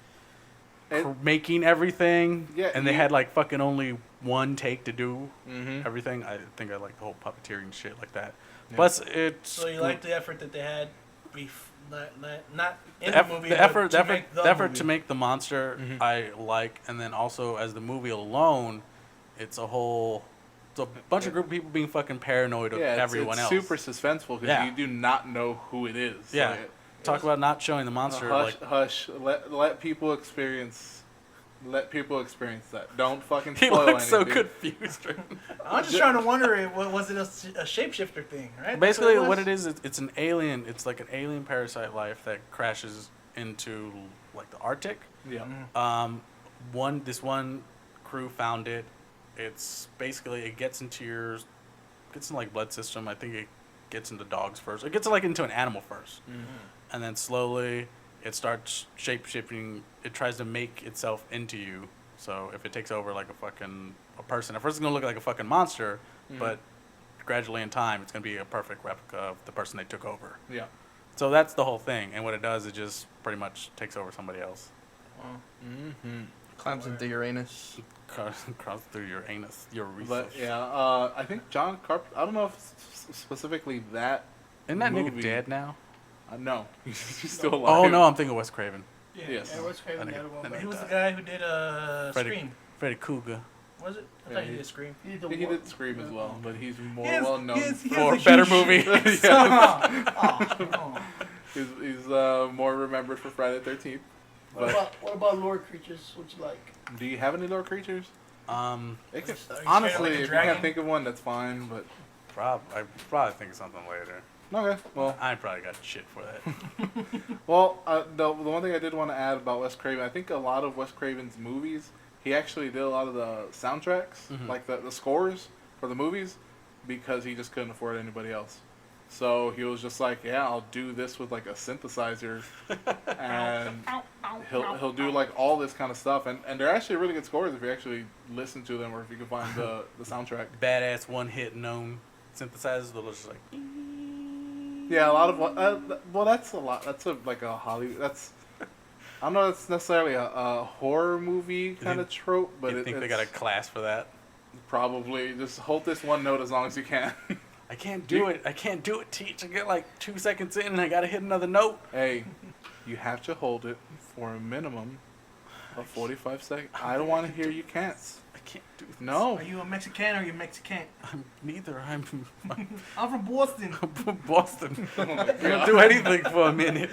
making everything. Yeah, and they you- had like fucking only one take to do Mhm. everything. I think I like the whole puppeteering shit like that. Yeah. Plus, it's So you like the effort that they had, not in the, the movie, the but effort, to the effort, make the the effort movie. to make the monster. Mhm. I like, and then also as the movie alone, it's a whole. It's a bunch of group of people being fucking paranoid of yeah, everyone it's else. super suspenseful because Yeah. you do not know who it is. Yeah. Like, Talk about not showing the monster. hush, Like hush. Let people experience. Let people experience that. Don't fucking he spoil looks so anything. confused. I'm just trying to wonder, was it a shapeshifter thing, right? Basically, That's what was? it is, it's an alien. It's like an alien parasite life that crashes into like the Arctic. Yeah. This one crew found it. It's basically it gets into like blood system. I think it gets into dogs first. It gets like into an animal first, and then slowly it starts shape shifting. It tries to make itself into you. So if it takes over like a person, at first it's gonna look like a fucking monster, but gradually in time, it's going to be a perfect replica of the person they took over. Yeah. So that's the whole thing. And what it does, it just pretty much takes over somebody else. Mm-hmm. Climbs into Uranus. Cross through your anus, your research. But yeah, I think John Carpenter. I don't know if specifically that. Isn't that movie. nigga dead now? No, he's still alive. Oh, no, I'm thinking Wes Craven. Yeah. Yes. Yeah, Wes Craven That got nigga- one that back. He was the died. guy who did Freddy- Scream. Freddy Cougar. Was it? I Yeah, thought he he- did Scream. He did the He war- did Scream as well, but he's more He has- well known. he has- he has For a a better huge- movie. Oh. He's more remembered for Friday the 13th. What about lore creatures? What you like? Do you have any lore creatures? It can, Are you scared of, honestly, like, a if you dragon? can't think of one, that's fine. But I probably think of something later. okay, well, I probably got shit for that. the one thing I did want to add about Wes Craven, I think a lot of Wes Craven's movies, he actually did a lot of the soundtracks, like the scores for the movies, because he just couldn't afford anybody else. So he was just like, yeah, I'll do this with like a synthesizer, and he'll do like all this kind of stuff, and they're actually really good scores if you actually listen to them or if you can find the soundtrack. Badass one-hit known synthesizers that looks just like... Yeah, a lot of well, that's a lot. That's like a Hollywood. That's I don't know. It's necessarily a horror movie kind of trope, but you think they got a class for that? probably just hold this one note as long as you can. I can't do it. I can't do it, Teach. I get like 2 seconds in and I gotta hit another note. Hey, you have to hold it for a minimum of 45 seconds. I don't want to hear you can't. I can't do this. No. Are you a Mexican or you Mexican? I'm neither. I'm I'm from Boston. from Boston. Oh my I don't God. do anything for a minute.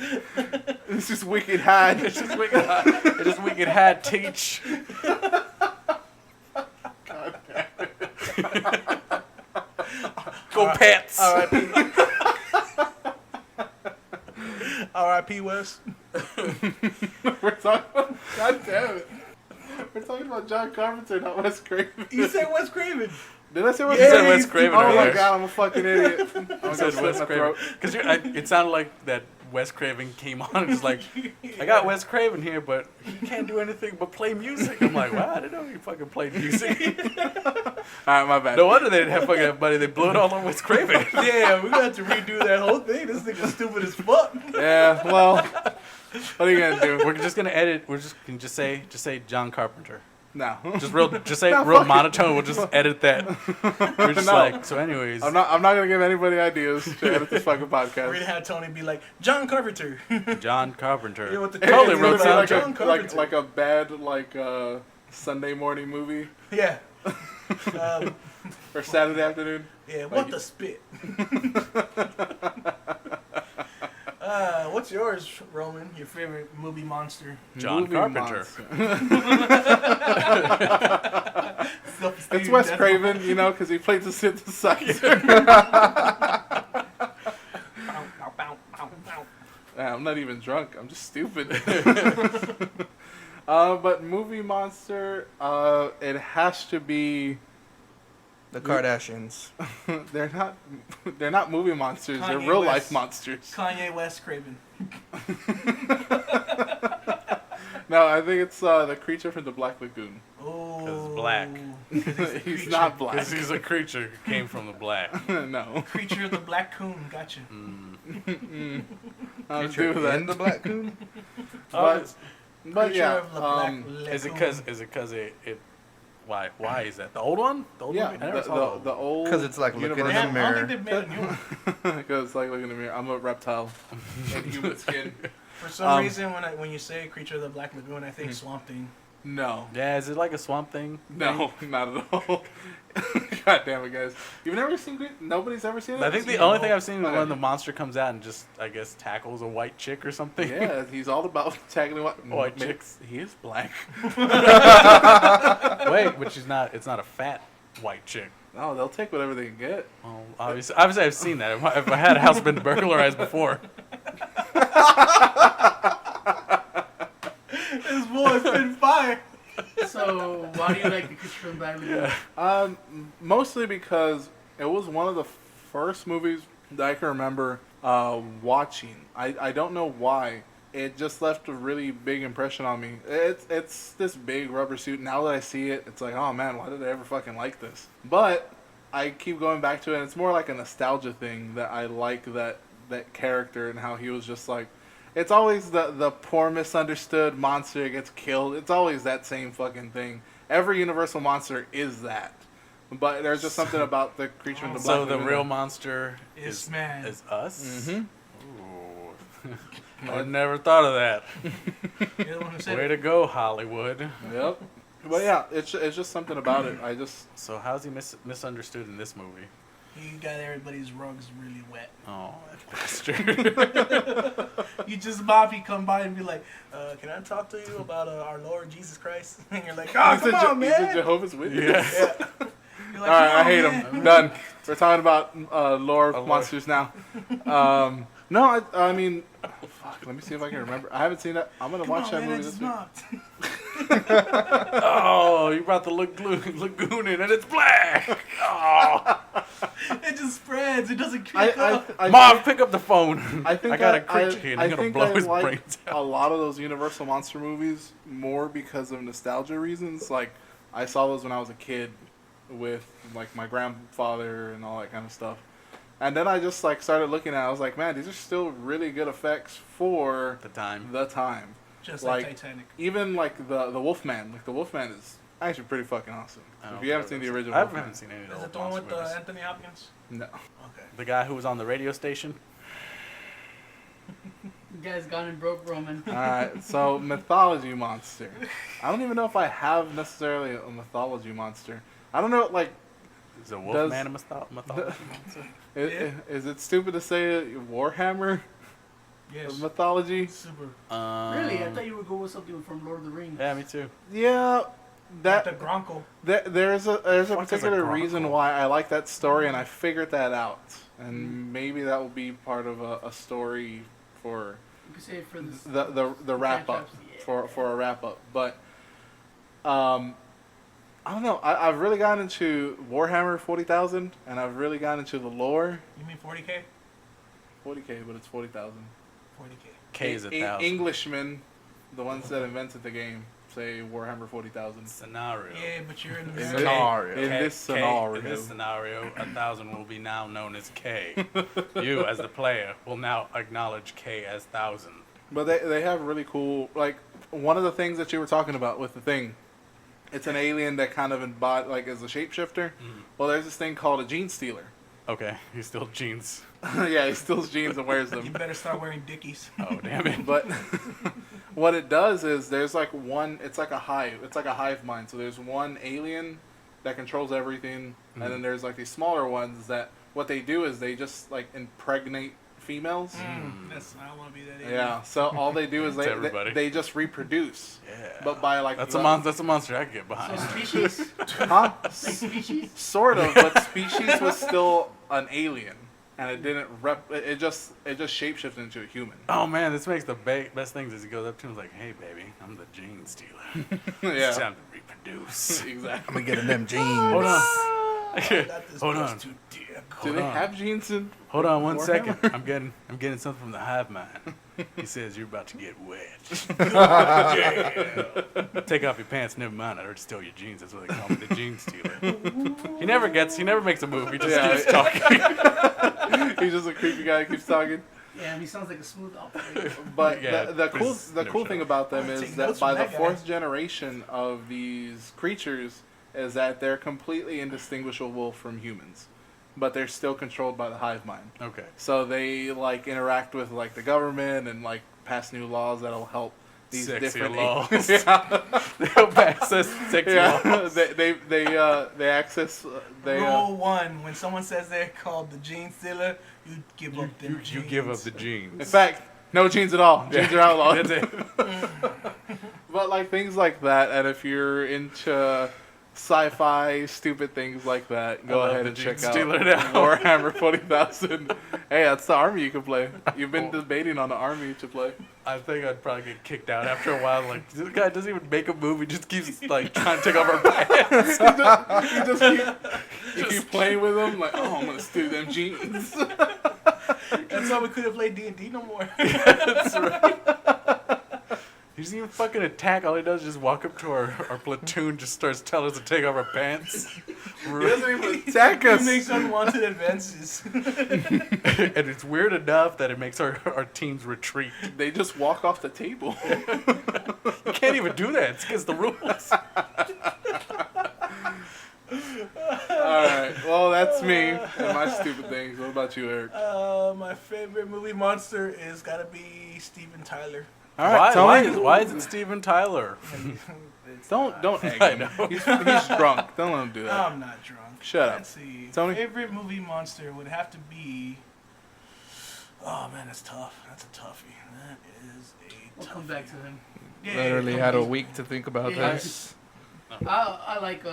This is wicked high. It's just we could had Teach. Go Pats. R.I.P. West. We're talking about, God damn it. We're talking about John Carpenter, not Wes Craven. You said Wes Craven. Did I say Wes Yeah, Craven? you said Wes Craven Oh my earlier. God, I'm a fucking idiot. I'm I gonna said slit Wes my Craven throat. because it sounded like that Wes Craven came on and just like, I got Wes Craven here, but he can't do anything but play music. I'm like, wow, I didn't know he fucking played music. Alright, my bad. No wonder they didn't have fucking money. They blew it all on Wes Craven. Yeah, we're gonna have to redo that whole thing. This nigga's stupid as fuck. Yeah, well, what are you gonna do? We're just gonna edit. We're just can just say John Carpenter. No. Just say No, real fuck it. monotone. We'll just edit that. We're just No. like, so anyways. I'm not gonna give anybody ideas to edit this fucking We're podcast. gonna have Tony be like, John Carpenter. John Carpenter. You know what the Totally It's wrote gonna be like John a, Carpenter. like a bad Sunday morning movie Yeah. or Saturday afternoon. Yeah, what the spit? What's yours, Roman? Your favorite movie monster? John Movie Carpenter. monster. It's Wes Craven, you know, because he played the synthesizer. I'm not even drunk. I'm just stupid. But movie monster, it has to be. The Kardashians. They're not movie monsters. They're Kanye real West. life monsters. Kanye West Craven. No, I think it's the creature from the Black Lagoon. Oh. black. He's not black. Because he's a creature who came from the black. No. Creature of the Black Coon. Gotcha. I'll Creature do that. in the Black Coon. But Creature yeah, of the Black Is it Lagoon. because it why is that the old one? The old yeah, movie? I never saw the old. Because it's like looking in They the have- I don't think mirror. they've made a new one. Because it's like looking in the mirror. I'm a reptile in human skin. For some reason, when you say Creature of the Black Lagoon, I think Swamp Thing. No. Yeah, is it like a swamp thing? No, not at all. God damn it, guys. You've never seen Nobody's ever seen it? I think the only thing I've seen is when the monster comes out and just, I guess, tackles a white chick or something. Yeah, he's all about tackling White maybe- chicks. He is black. Wait, but it's not a fat white chick. No, they'll take whatever they can get. Well, obviously I've seen that. If I had a house been burglarized before. This boy's been fire. So why do you like the creature from the Black Lagoon? Mostly because it was one of the first movies that I can remember watching. I don't know why. It just left a really big impression on me. It's this big rubber suit. Now that I see it, it's like, oh man, why did I ever fucking like this? But I keep going back to it, and it's more like a nostalgia thing that I like that character and how he was just like, it's always the poor misunderstood monster that gets killed. It's always that same fucking thing. Every Universal monster is that. But there's just something about the creature in the black So the lagoon real that- monster Is man. is us? Mm-hmm. Ooh. I'd never thought of that. You're the one who said Way it. to go, Hollywood. Yep. But yeah, it's just something about it. I just So how's he misunderstood in this movie? You got everybody's rugs really wet. Oh, that bastard. You just Bobby come by and be like, "Can I talk to you about our Lord Jesus Christ?" And you're like, "Oh, come on, he's a man." Jehovah's Witness. Yeah. You're All like, right, "Come I on, hate man." him. Done. We're talking about lore of lore. monsters now. No, I mean, fuck. Let me see if I can remember. I haven't seen that. I'm gonna Come watch on, that man, movie I this just week. knocked. Oh, you brought the lagoon in and it's black. Oh. It just spreads. It doesn't I, kick up. Mom, pick up the phone. I think I got a creature here and I I'm going to think blow I his like brains a out. lot of those Universal monster movies more because of nostalgia reasons. Like, I saw those when I was a kid with like my grandfather and all that kind of stuff. And then I just like started looking at it. I was like, man, these are still really good effects for The time. the time. Just like like- Titanic. Even like the Wolfman. Like the Wolfman is actually pretty fucking awesome. I don't If you haven't know seen the those. original I Wolfman. haven't seen any of Is those it the one with movies. Anthony Hopkins? No. Okay. The guy who was on the radio station? You guys gone and broke Roman. Alright, so mythology monster. I don't even know if I have necessarily a mythology monster. I don't know, like, Is a Wolfman a mythology monster? is it stupid to say Warhammer Yes. mythology? Super. Really? I thought you would go with something from Lord of the Rings. Yeah, me too. Yeah, That the that Gronko. there's a Fuck is a particular reason Gronko? why I like that story, and I figured that out. And maybe that will be part of a story for You could say it for this. the wrap up Yeah. for a wrap up. But I don't know. I've really gotten into Warhammer 40,000, and I've really gotten into the lore. You mean 40K? 40K, but it's 40,000. 40K. K is 1,000. Englishmen, the ones that invented the game, say Warhammer 40,000. Scenario. Yeah, but you're in In the this- Scenario. in this scenario. In this scenario, 1,000 will be now known as K. You, as the player, will now acknowledge K as 1,000. But they have really cool, like, one of the things that you were talking about with the thing, it's an alien that kind of like is a shapeshifter. Well, there's this thing called a gene stealer. Okay, he's still jeans. Yeah, he steals jeans and wears You them. better start wearing Dickies. Oh, damn it. But what it does is there's like one, it's like a hive. It's like a hive mind. So there's one alien that controls everything, and then there's like these smaller ones that what they do is they just like impregnate females. That's, I don't want to be that alien. Yeah. So all they do is It's everybody. they just reproduce. Yeah. But by like That's a monster I can get So behind. species? huh? Like species? Sort of, but species was still an alien, and it didn't it just shapeshifted into a human. Oh man, this makes the best things as he goes up to him like, "Hey baby, I'm the gene stealer. It's Yeah. time to reproduce." Exactly. I'm gonna get in them jeans. Hold on. I got this Hold place on. too dear. Do they on. have genes in? Hold on one Warhammer? second. I'm getting something from the hive mind. He says you're about to get wet. Take off your pants. Never mind. I already stole your jeans. That's what they call me, the gene stealer. He never makes a move. He just Yeah. keeps talking. He's just a creepy guy who keeps talking. Yeah, he sounds like a smooth operator. But Yeah, the but cool it's the never cool shown. thing about them I'll is take that notes by from the that guy. fourth generation of these creatures is that they're completely indistinguishable from humans, but they're still controlled by the hive mind. Okay. So they like interact with like the government and like pass new laws that'll help these Sexy different laws. yeah, They help access sexy yeah. laws. they access they Rule 1: when someone says they're called the gene stealer, you give up them You genes. give up the in genes. fact no genes at all. Genes are outlawed. That's it. But like things like that, and if you're into sci-fi stupid things like that, go I love ahead the and check Gene out Stealer now. Warhammer 40,000. Hey, that's the army you can play. You've been debating on the army to play. I think I'd probably get kicked out after a while. Like, this guy doesn't even make a move. He just keeps, like, trying to take off our pants. You keep playing with them, like, oh, I'm gonna steal them jeans. That's why we couldn't play D&D no more. That's right. He He doesn't even fucking attack. All he does is just walk up to our platoon, just starts telling us to take off our pants. He doesn't even attack He us. makes unwanted advances. And it's weird enough that it makes our teams retreat. They just walk off the table. You can't even do that. It's against the rules. Alright, well, that's me and my stupid things. What about you, Eric? My favorite movie monster is gotta be Steven Tyler. Alright, Tony. Why is it Steven Tyler? Don't egg I him. know. He's drunk. Don't let him do that. I'm not drunk. Shut up. Let's see. Tony? Favorite movie monster would have to be. Oh man, that's tough. That's a toughie. That is a We'll toughie. come back to him. Yeah, Literally had a week to think about Yeah. this. I like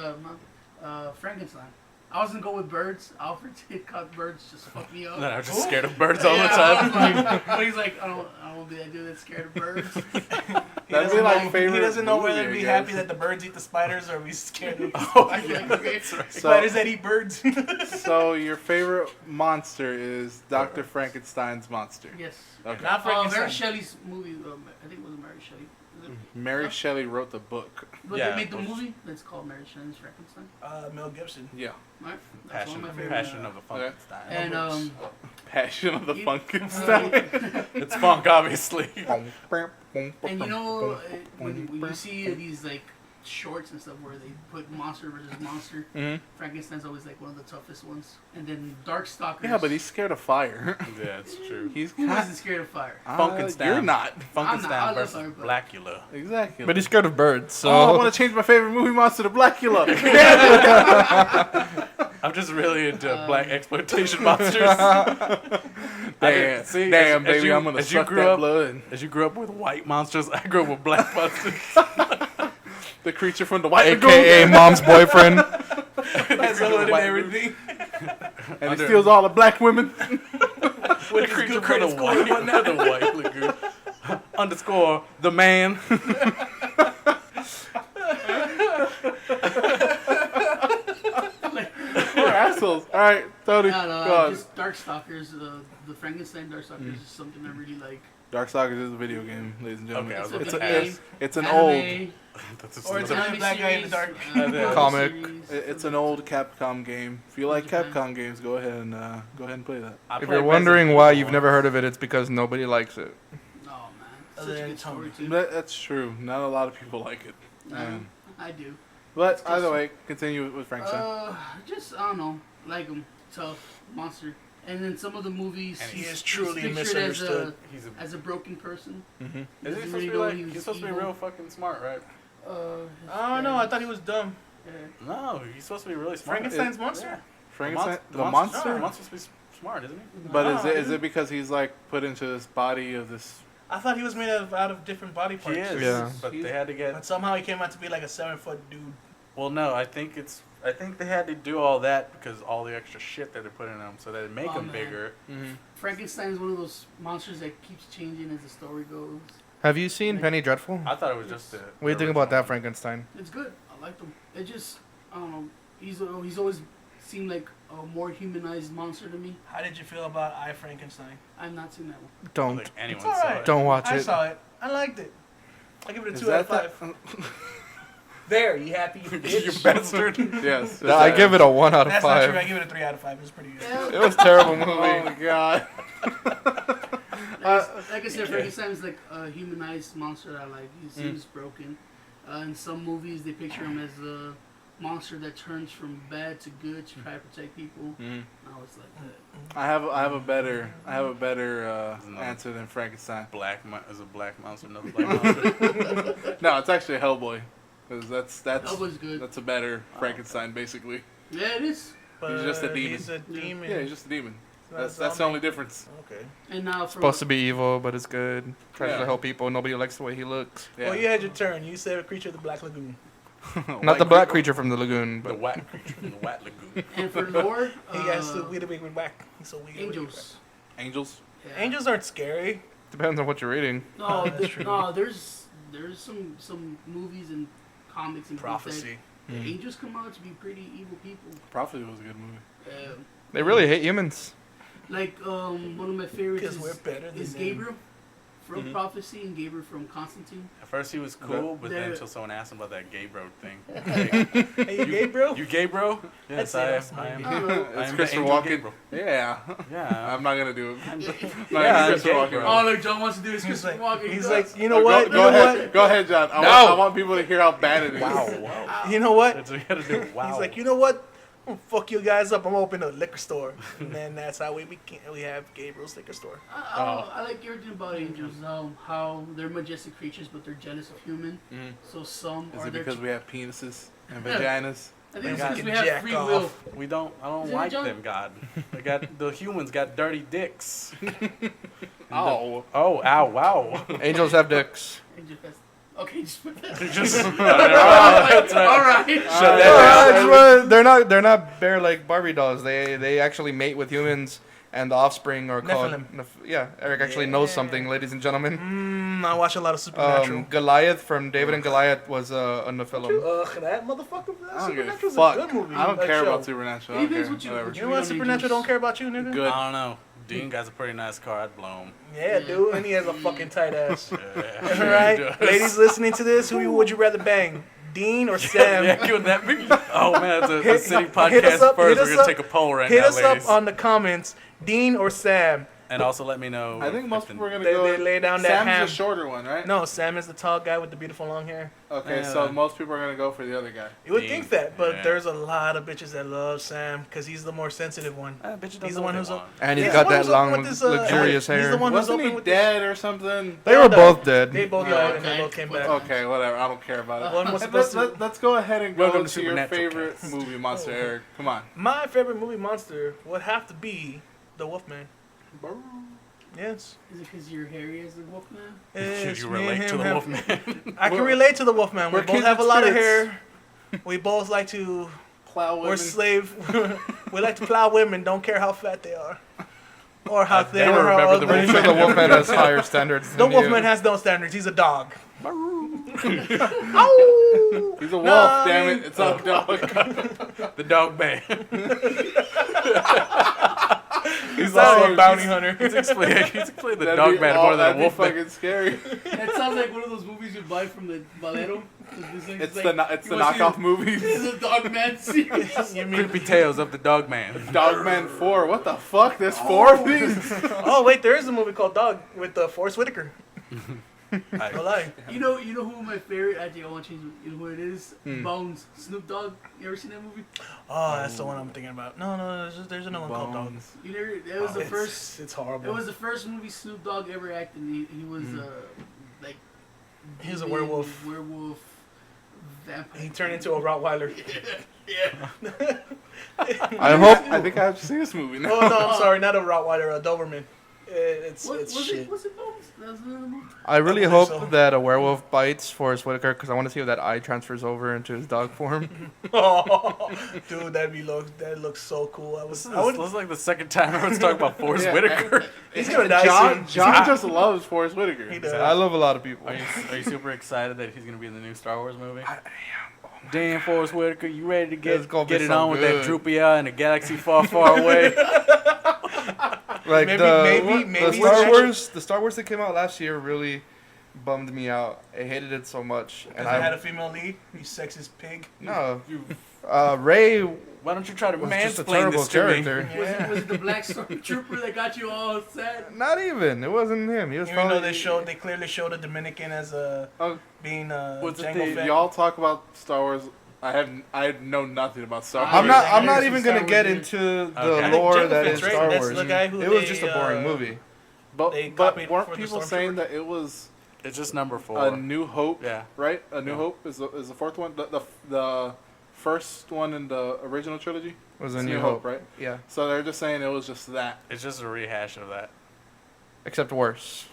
Frankenstein. I was gonna go with birds. Alfred Hitchcock birds just fuck me up. Then I'm just scared of birds all the Yeah, time. I was like, but he's like, I don't want to be that dude that's scared of birds. He That'd be doesn't like know- favorite He doesn't know movie, whether to I be guess. happy that the birds eat the spiders or be scared of I feel like, okay. spiders that eat birds. So your favorite monster is Dr. Frankenstein's monster. Yes. Okay. Not Mary Frankenstein. Shelley's movie. I think it was Mary Shelley. Is it? Mary Shelley wrote the book. But Yeah, they made the but- movie that's called Mary Shelley's Frankenstein. Mel Gibson. Yeah. Right? That's one of my favorite. Passion of the Funkenstein. And Passion of the You- Funkenstein. It's funk, obviously. and you know when you see these like shorts and stuff where they put monster versus monster, Mhm. Frankenstein's always like one of the toughest ones. And then Darkstalkers. Yeah, but he's scared of fire. Yeah, it's true. He's Who isn't scared of fire? Funkenstein. You're not. I'm not. I Funkenstein love versus fire, but- Blackula. Exactly. But he's scared of birds, so. Oh, I want to change my favorite movie monster to Blackula. I'm just really into black exploitation monsters. Damn, See, damn, as baby, you- I'm gonna as you suck grew that up- blood. As you grew up with white monsters, I grew up with black monsters. The creature from the White AKA Lagoon, mom's boyfriend. Has a hood and White everything. and he steals all the black women. With his good credit score and whatnot. the White Lagoon. Underscore the man. We're assholes. All right, Tony, I don't go know, on. just Darkstalkers, the Frankenstein Darkstalkers is something I really like. Darkstalkers is a video game, ladies and gentlemen. Okay, I was It's about a to video ask. game. It's an Anime, That's a Or it's another- anime black guy in the dark. Comic. It's an old Capcom game. If you like Japan. Capcom games, go ahead and play that. I If played you're wondering Resident why Evil you've never heard of it, it's because nobody likes it. Oh man, Other such a than good story Tony. too. That's true. Not a lot of people like it. I do. But either way, continue with Frankenstein. Just I don't know, like him, tough monster. And then some of the movies, And he he's is truly pictured misunderstood. He's a, as a broken person. Mm-hmm. is he Doesn't supposed really to be know like? he was He's supposed to be evil. real fucking smart, right? I don't know. I thought he was dumb. Yeah. No, he's supposed to be really smart. Frankenstein's monster. Yeah. Frankenstein, the The monster. monster's supposed to be smart, isn't he? But No, is dude. it because he's like put into this body of this? I thought he was made out of different body parts. He is. Yeah. But they had to get. But somehow he came out to be like a 7-foot dude. Well, no, I think they had to do all that because all the extra shit that they put in them, so that it make Oh, them man. bigger. Mm-hmm. Frankenstein's one of those monsters that keeps changing as the story goes. Have you seen Penny Dreadful? I thought it was just. What do you think about that, Frankenstein? It's good. I like him. It just, I don't know. He's always seemed like a more humanized monster to me. How did you feel about I, Frankenstein? I've not seen that one. Don't. Like anyone It's saw alright. it. Don't watch I it. saw it. I liked it. I give it a Is 2 out of that 5. There, you happy, you You bitch? bastard. Yes. I give it a 1 out of That's not true. I 5. give it a 3 out of 5. It was pretty good. Yeah. It was a terrible Oh my movie. god. Like I said, Frankenstein's like a humanized monster that I like. He seems broken. In some movies, they picture him as a monster that turns from bad to good to try to protect people. Mhm. I was like that. I have a better answer than Frankenstein. Is a black monster, another black monster. No, it's actually Hellboy. 'Cause that's Hellboy's good. that's a better Frankenstein basically. Yeah, it is. But He's just a demon. He's a demon. Yeah, he's just a demon. It's not a That's the zombie. only difference. Okay. And now for Supposed to be evil, but it's good. Tries Yeah. to help people. Nobody likes the way he looks. Yeah. Well, you had your turn. You said a creature of the Black Lagoon. Not the black creature from the lagoon, The but Wat creature from the Wat Lagoon. and for lore, He has to weird with whack. He's so weird. angels. Angels. Yeah. Angels aren't scary. depends on what you're reading. No, That's true. no. There's some movies and comics and books Prophecy. that the angels come out to be pretty evil people. Prophecy was a good movie. They really hate humans. Like one of my favorites Because we're better than is them. Gabriel from Prophecy and Gabriel from Constantine. At first he was cool, but then They're- until someone asked him about that gay bro thing. Hey, you gay, bro? You gay bro? Yes, say I am. that's I my am. I don't know. I It's am Christopher the angel gay Walken. bro. Yeah. Yeah. I'm not gonna do it. I'm Yeah, I'm Christopher gay, Walken. bro. Oh, look, John wants to do his He's Christopher like, Walken. he's He like, does. you know Go, what? go You know ahead. what? Go ahead, John. I want people to hear how bad it is. Wow. You know what? That's what you gotta do. Wow. He's like, you know what? I'm gonna fuck you guys up. I'm gonna open a liquor store, and then that's how we have Gabriel's liquor store. I like everything about angels. How they're majestic creatures, but they're jealous of human. Mhm. So some Is are it there. because we have penises and vaginas? I think it's They because can we have jack free off. will. we don't. I don't Is it like John? them, God. They got the humans got dirty dicks. Oh. Oh, ow, wow. Angels have dicks. Angel Fest. Okay, just put that. Just. All right. Shut that Yeah, down. it's what- they're not bare like Barbie dolls. They actually mate with humans, and the offspring are called. Nephilim. Yeah, Eric actually knows Yeah. something, ladies and gentlemen. I watch a lot of Supernatural. Goliath from David and Goliath was a Nephilim. Ugh, that motherfucker. I don't give a Supernatural's fuck. a good movie. I don't like care show. about Supernatural. I It don't depends care. what you- Whatever. what You know what? Real Supernatural Angels. don't care about you, nigga. Good. I don't know. Dean guy's a pretty nice car. I'd blow him. Yeah, dude, and he has a fucking tight ass. Yeah, All right, he does. ladies listening to this, who would you rather bang, Dean or Sam? Yeah, could that be? Oh man, it's a Hit- city hit podcast us up- first. hit We're us gonna up- take a poll right Hit now, us ladies. up on the comments, Dean or Sam. And also let me know. I think if most the- people are gonna They- go. they lay down that Sam's ham. the shorter one, right? No, Sam is the tall guy with the beautiful long hair. Okay, Yeah. so most people are gonna go for the other guy. You would Dean. think that, but Yeah. there's a lot of bitches that love Sam because he's the more sensitive one. Bitches don't He's the know one what who's they a- want. And he's Yeah, got the one that who's open long, with this, luxurious he's the hair. one who's Wasn't open he with dead or something? They were both dead. They both Oh, died and they okay. both came Well, back. Okay, whatever. I don't care about it. One was Let's, supposed to. let's go ahead and go Welcome to to your Supernatural favorite Cast. movie, Monster Eric. Come on. My favorite movie monster would have to be the Wolfman. Yes. Is it because you're hairy as the Wolfman? Should It's you me and relate to him the have- Wolfman? I can relate to the Wolfman. We we're both have a kindred lot of spirits. hair. We both like to. Plow We're women. slave. We like to plow women. Don't care how fat they are, or how thin never or how remember the ugly. I'm sure the Wolfman has higher standards. The than Wolfman you. has no standards. He's a dog. Ow! He's a wolf, Nah, damn I mean- it. It's a dog. The dog man. He's Sorry, also a bounty hunter. He's explaining the That'd dog be man all- more than that'd a be wolf man. fucking scary. That sounds like one of those movies you buy from the Valero. It's the knockoff movies. It's the Dog Man series. You mean? Creepy Tales of the Dog Man. Dogman 4. What the fuck? There's 4 of these? Oh wait, there is a movie called Dog with Forrest Whitaker. No I, lie. You know who my favorite? I think I want to change. You know who it is? Hmm. Bones. Snoop Dogg. You ever seen that movie? Oh, that's the one I'm thinking about. No, there's another one called Dog. Bones. You never. It was the first. It's horrible. It was the first movie Snoop Dogg ever acted. He was like. He was a demon, werewolf. Werewolf. Vampire. He turned into a Rottweiler. Yeah. I hope. I think I have to see this movie now. Oh no, I'm sorry, not a Rottweiler, a Doberman. It's Was shit. it? Was it Bones? That was another movie. I really believe hope so. that a werewolf bites Forrest Whitaker because I want to see if that eye transfers over into his dog form. Oh, dude, that looks so cool. this I would. is like the second time everyone's talking about Forrest Yeah. Whitaker. He's gonna die soon. John just loves Forrest Whitaker. He does. I love a lot of people. Are you super excited that he's gonna be in the new Star Wars movie? Damn, Forrest Whitaker, you ready to It's gonna be get it so on with that good. droopy eye in a galaxy far, far away? Like Maybe the he's Star actually- Wars, the Star Wars that came out last year really bummed me out. I hated it so much, and And I had I a female lead. You sexist pig. no. Ray Why don't you try to was just a mansplain terrible this to me? character. Yeah. Was it the black stormtrooper that got you all sad? Not even. It wasn't him. He was Even probably. though they clearly showed a Dominican as Oh, being What's it Jango the- Fett. y'all talk about Star Wars. I know nothing about Star Wars. I'm not There's even some gonna Star get Wars into the Okay. I think lore Jango that Fett's is right. Star That's Wars. the guy who It was they, just a boring movie. But They copied weren't for the people Stormtrooper. saying that it was It's just number 4. A New Hope? Yeah. Right. A New Yeah. Hope is the fourth one. The first one in the original trilogy. Was a It's New Hope, right? Yeah, So they're just saying it was just that. It's just a rehash of that. except worse.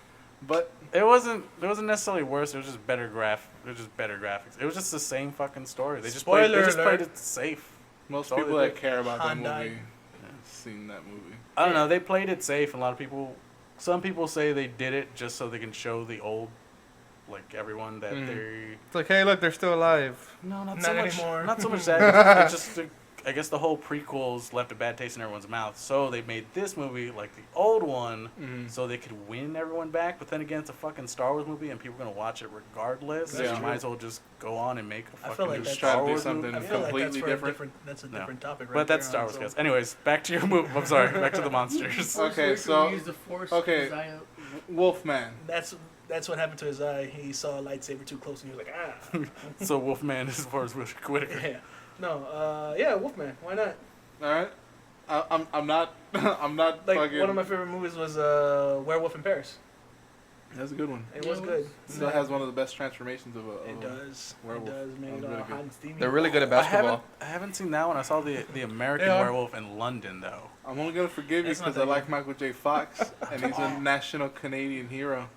But It wasn't necessarily worse. It was just better graphics. It was just the same fucking story. They just played Spoiler it safe. most That's all people they that did. care about that Han died. movie have seen that movie. I don't know. They played it safe. And a lot of people, some people say they did it just so they can show the old, like everyone that Mhm. they. It's like, hey, look, they're still alive. No, not Not so much. anymore. Not so much that. It's just I guess the whole prequels left a bad taste in everyone's mouth, so they made this movie like the old one, so they could win everyone back. But then again, it's a fucking Star Wars movie, and people are gonna watch it regardless. So Yeah. you might as well just go on and make a I fucking feel like new that's- Star Try to do Wars something movie. I feel like that's completely for a different. That's a No. different topic, right? But that's there, Star Wars, so- guys. Anyways, back to your movie. I'm sorry, back to the monsters. Force Okay, Awakens so- used the Force okay. to his eye out. Wolfman. That's what happened to his eye. He saw a lightsaber too close, and he was like, ah. So Wolfman is Forrest Whitaker. Yeah. No. Yeah. Wolfman. Why not? All right. I'm not I'm not Like fucking. one of my favorite movies was Werewolf in Paris. That's a good one. It Yeah, was it good. was. Still has one of the best transformations of a. It does. werewolf. It does. Made That was it all really hot good. and steamy. They're really good at I basketball. haven't seen that one. I saw the American They are. Werewolf in London though. I'm only gonna forgive you That's not because I that like good. Michael J. Fox and he's a national Canadian hero.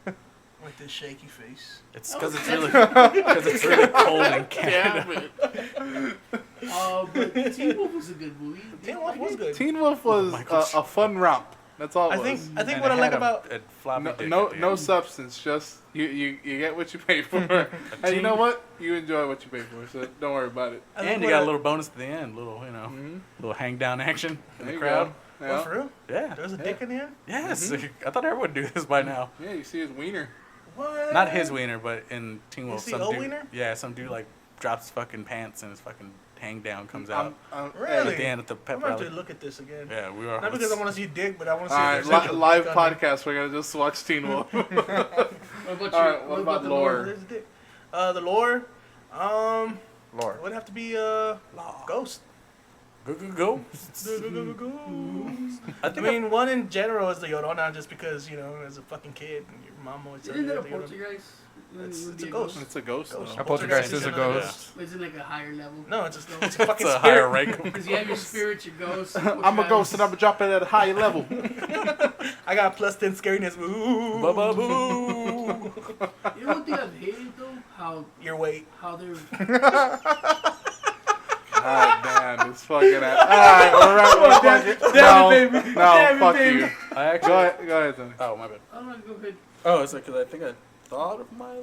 With this shaky face. It's Oh, because it's that's- really because it's really cold in Canada. But Teen Wolf was a good movie. Teen Wolf was good. Teen Wolf was Michael a fun romp. That's all it I was. think And what I it like had about a floppy No, dick no, at the no end. substance. Just you get what you pay for, and you know what? You enjoy what you pay for. So don't worry about it. I think And you what got I- a little bonus at the end, little hang down action in There the you crowd. go. What, Yeah. for real? Yeah. There's a Yeah. dick in the end. Yes. I thought everyone would do this by now. Yeah, you see his wiener. What? Not his wiener, but in Teen You Wolf, see some O dude. wiener? Yeah, some dude like drops his fucking pants and his fucking hang down comes out Really? at the end at the I'm pep gonna have rally. to look at this again. Yeah, we are. Not because I want to see dick, but I want to All see right, if there's like a live dick on podcast. We're gonna just watch Teen Wolf. What about All your, right, what about the there. lore? There's a dick. The lore. Lore. It would have to be Ghost. Go. I I think mean, one in general is the Llorona, just because as a fucking kid, and your mom always tells Isn't you that a that the Llorona- poltergeist? It's Would a be ghost. It's a ghost. Ghost. Though. A poltergeist is a another ghost. Is it like a higher level? No, it's a fucking It's a spirit. higher rank. Because you have your spirit, your ghost. I'm a ghost and I'm dropping at a high level. I got +10 scariness. Ooh. Ba-ba-boo. You know what thing I've hated though? Your weight. How they're God damn, this fucking ass. Alright, we're right. Damn it, baby. No, Damn it, fuck baby. you. I actually. Go ahead, Tony. Oh my bad. I don't know. Go ahead. Oh, it's like because I think I thought of my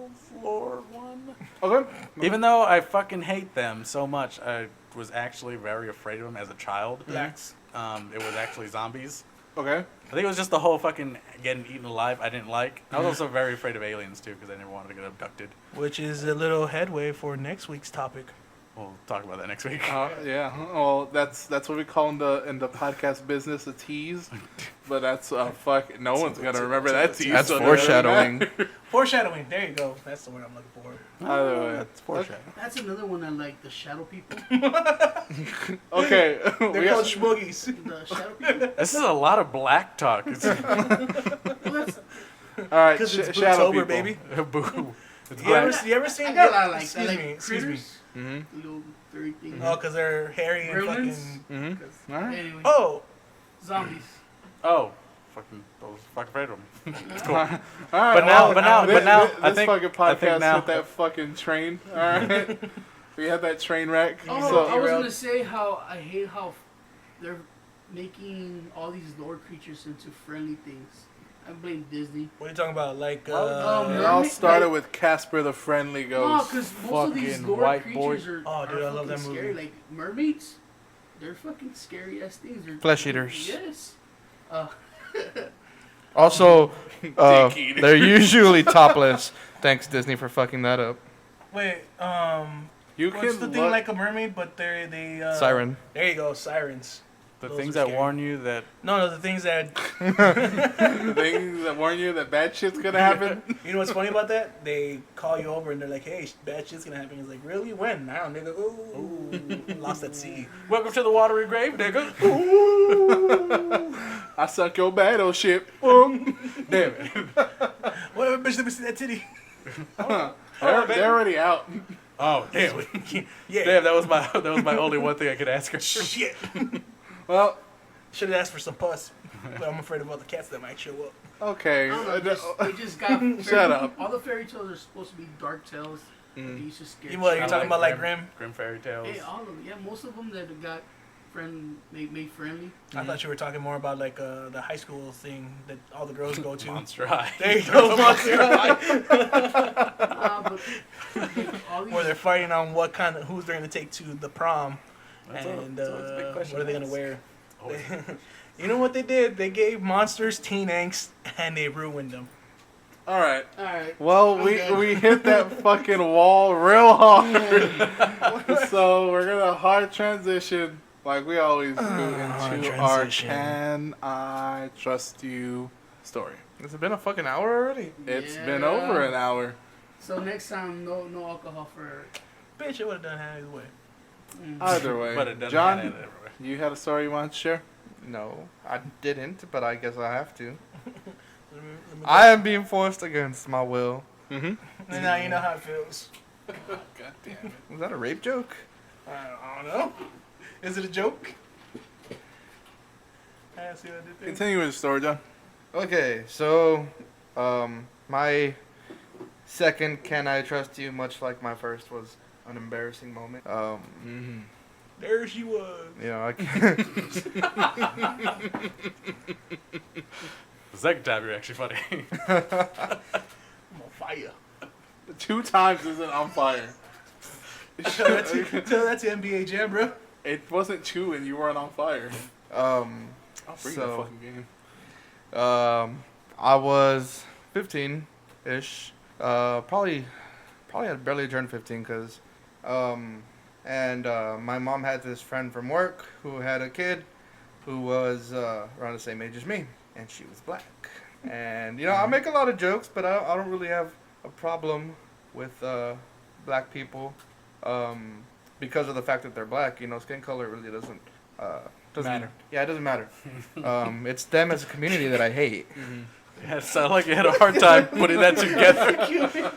lore one. Okay. Even though I fucking hate them so much, I was actually very afraid of them as a child. Blacks. It was actually zombies. Okay. I think it was just the whole fucking getting eaten alive I didn't like. I was also very afraid of aliens too because I never wanted to get abducted. Which is a little headway for next week's topic. We'll talk about that next week. Yeah. Well, that's what we call in the podcast business a tease. But that's fuck. No one's gonna remember that tease. That's so it doesn't foreshadowing. matter. Foreshadowing. There you go. That's the word I'm looking for. Either way. That's foreshadowing. That's another one I like. The shadow people. Okay. They're we called got, schmoogies. The shadow people. This is a lot of black talk. It's Well, that's, all right. Because it's Shadow Bootsober, people. baby. boo. It's You ever, black. you ever seen? I got a lot of like excuse that. me. Like Excuse me. critters. Mm-hmm. Little furry things. Oh, because they're hairy and Gremlins? fucking. Mm-hmm. 'Cause- All right. Anyway. Oh, Zombies. Oh, fucking, I was fucking afraid of them. It's cool. All right. But now- but now- this I think- fucking I think podcast now- hit that fucking train. All right. We had that train wreck. Oh, no, so I was gonna say how I hate how they're making all these lore creatures into friendly things. I blame Disney. what are you talking about? Like, it all started with Casper the Friendly No, Ghost. because most of these fucking lore white creatures are, Oh, dude, are I love fucking that movie. scary. Like mermaids, they're fucking scary ass things. They're, Flesh eaters. Yes. Also, Dick eating. they're usually topless. Thanks Disney for fucking that up. wait, You what's can the thing look- like a mermaid, but they Siren. There you go, sirens. The Those things are that scary. warn you that No, the things that things that warn you that bad shit's gonna happen. you know what's funny about that? They call you over and they're like, "Hey, bad shit's gonna happen." It's like, really? When? Now, nigga. Ooh, lost at sea. welcome to the watery grave, nigga. I sunk your battleship. Damn it. Whatever, bitch. Let me see that titty. They're already out. Oh damn! Yeah. Damn, that was my only one thing I could ask her. Shit. Well, Should have asked for some puss, but I'm afraid of all the cats that might show up. okay. I don't know, they just got Shut up. All the fairy tales are supposed to be dark tales. They used to scare. You, what, you're I talking about like Grimm? Grim fairy tales. Hey, all of them. Yeah, most of them that got made friendly. I thought you were talking more about like the high school thing that all the girls go to. Monster High. There you go, Monster High. But all these, Where they're fighting on who's they're gonna take to the prom, And that's always a big question what are they to gonna ask. wear? Always. You know what they did? They gave monsters teen angst and they ruined them. All right. All right. Well, I'm we good. hit that fucking wall real hard. So we're gonna hard transition like we always do Hard into our transition. "Can I Trust You" story. Has it been a fucking hour already? It's been Yeah. over an hour. So next time, no alcohol for. Bitch, it would have done either way. Either way, But it doesn't John, have it everywhere. you had a story you want to share? No, I didn't, but I guess I have to. Let me I am being forced against my will. Mm-hmm. And now you know how it feels. God damn it. Was that a rape joke? I don't know. Is it a joke? I see what I did there. Continue with the story, John. Okay, so my second "Can I Trust You," much like my first, was an embarrassing moment. Mm-hmm. There she was. You know, I can't. The second time you're actually funny. I'm on fire. 2 times isn't on fire. Tell that to NBA Jam, bro. It wasn't 2 and you weren't on fire. I'll bring that So- fucking game. I was 15-ish. Probably had barely turned 15 because, my mom had this friend from work who had a kid who was around the same age as me, and she was black. And I make a lot of jokes, but I don't really have a problem with black people, because of the fact that they're black. Skin color really doesn't Matter. Yeah, it doesn't matter. It's them as a community that I hate. Yeah, it sounded like you had a hard time putting that together.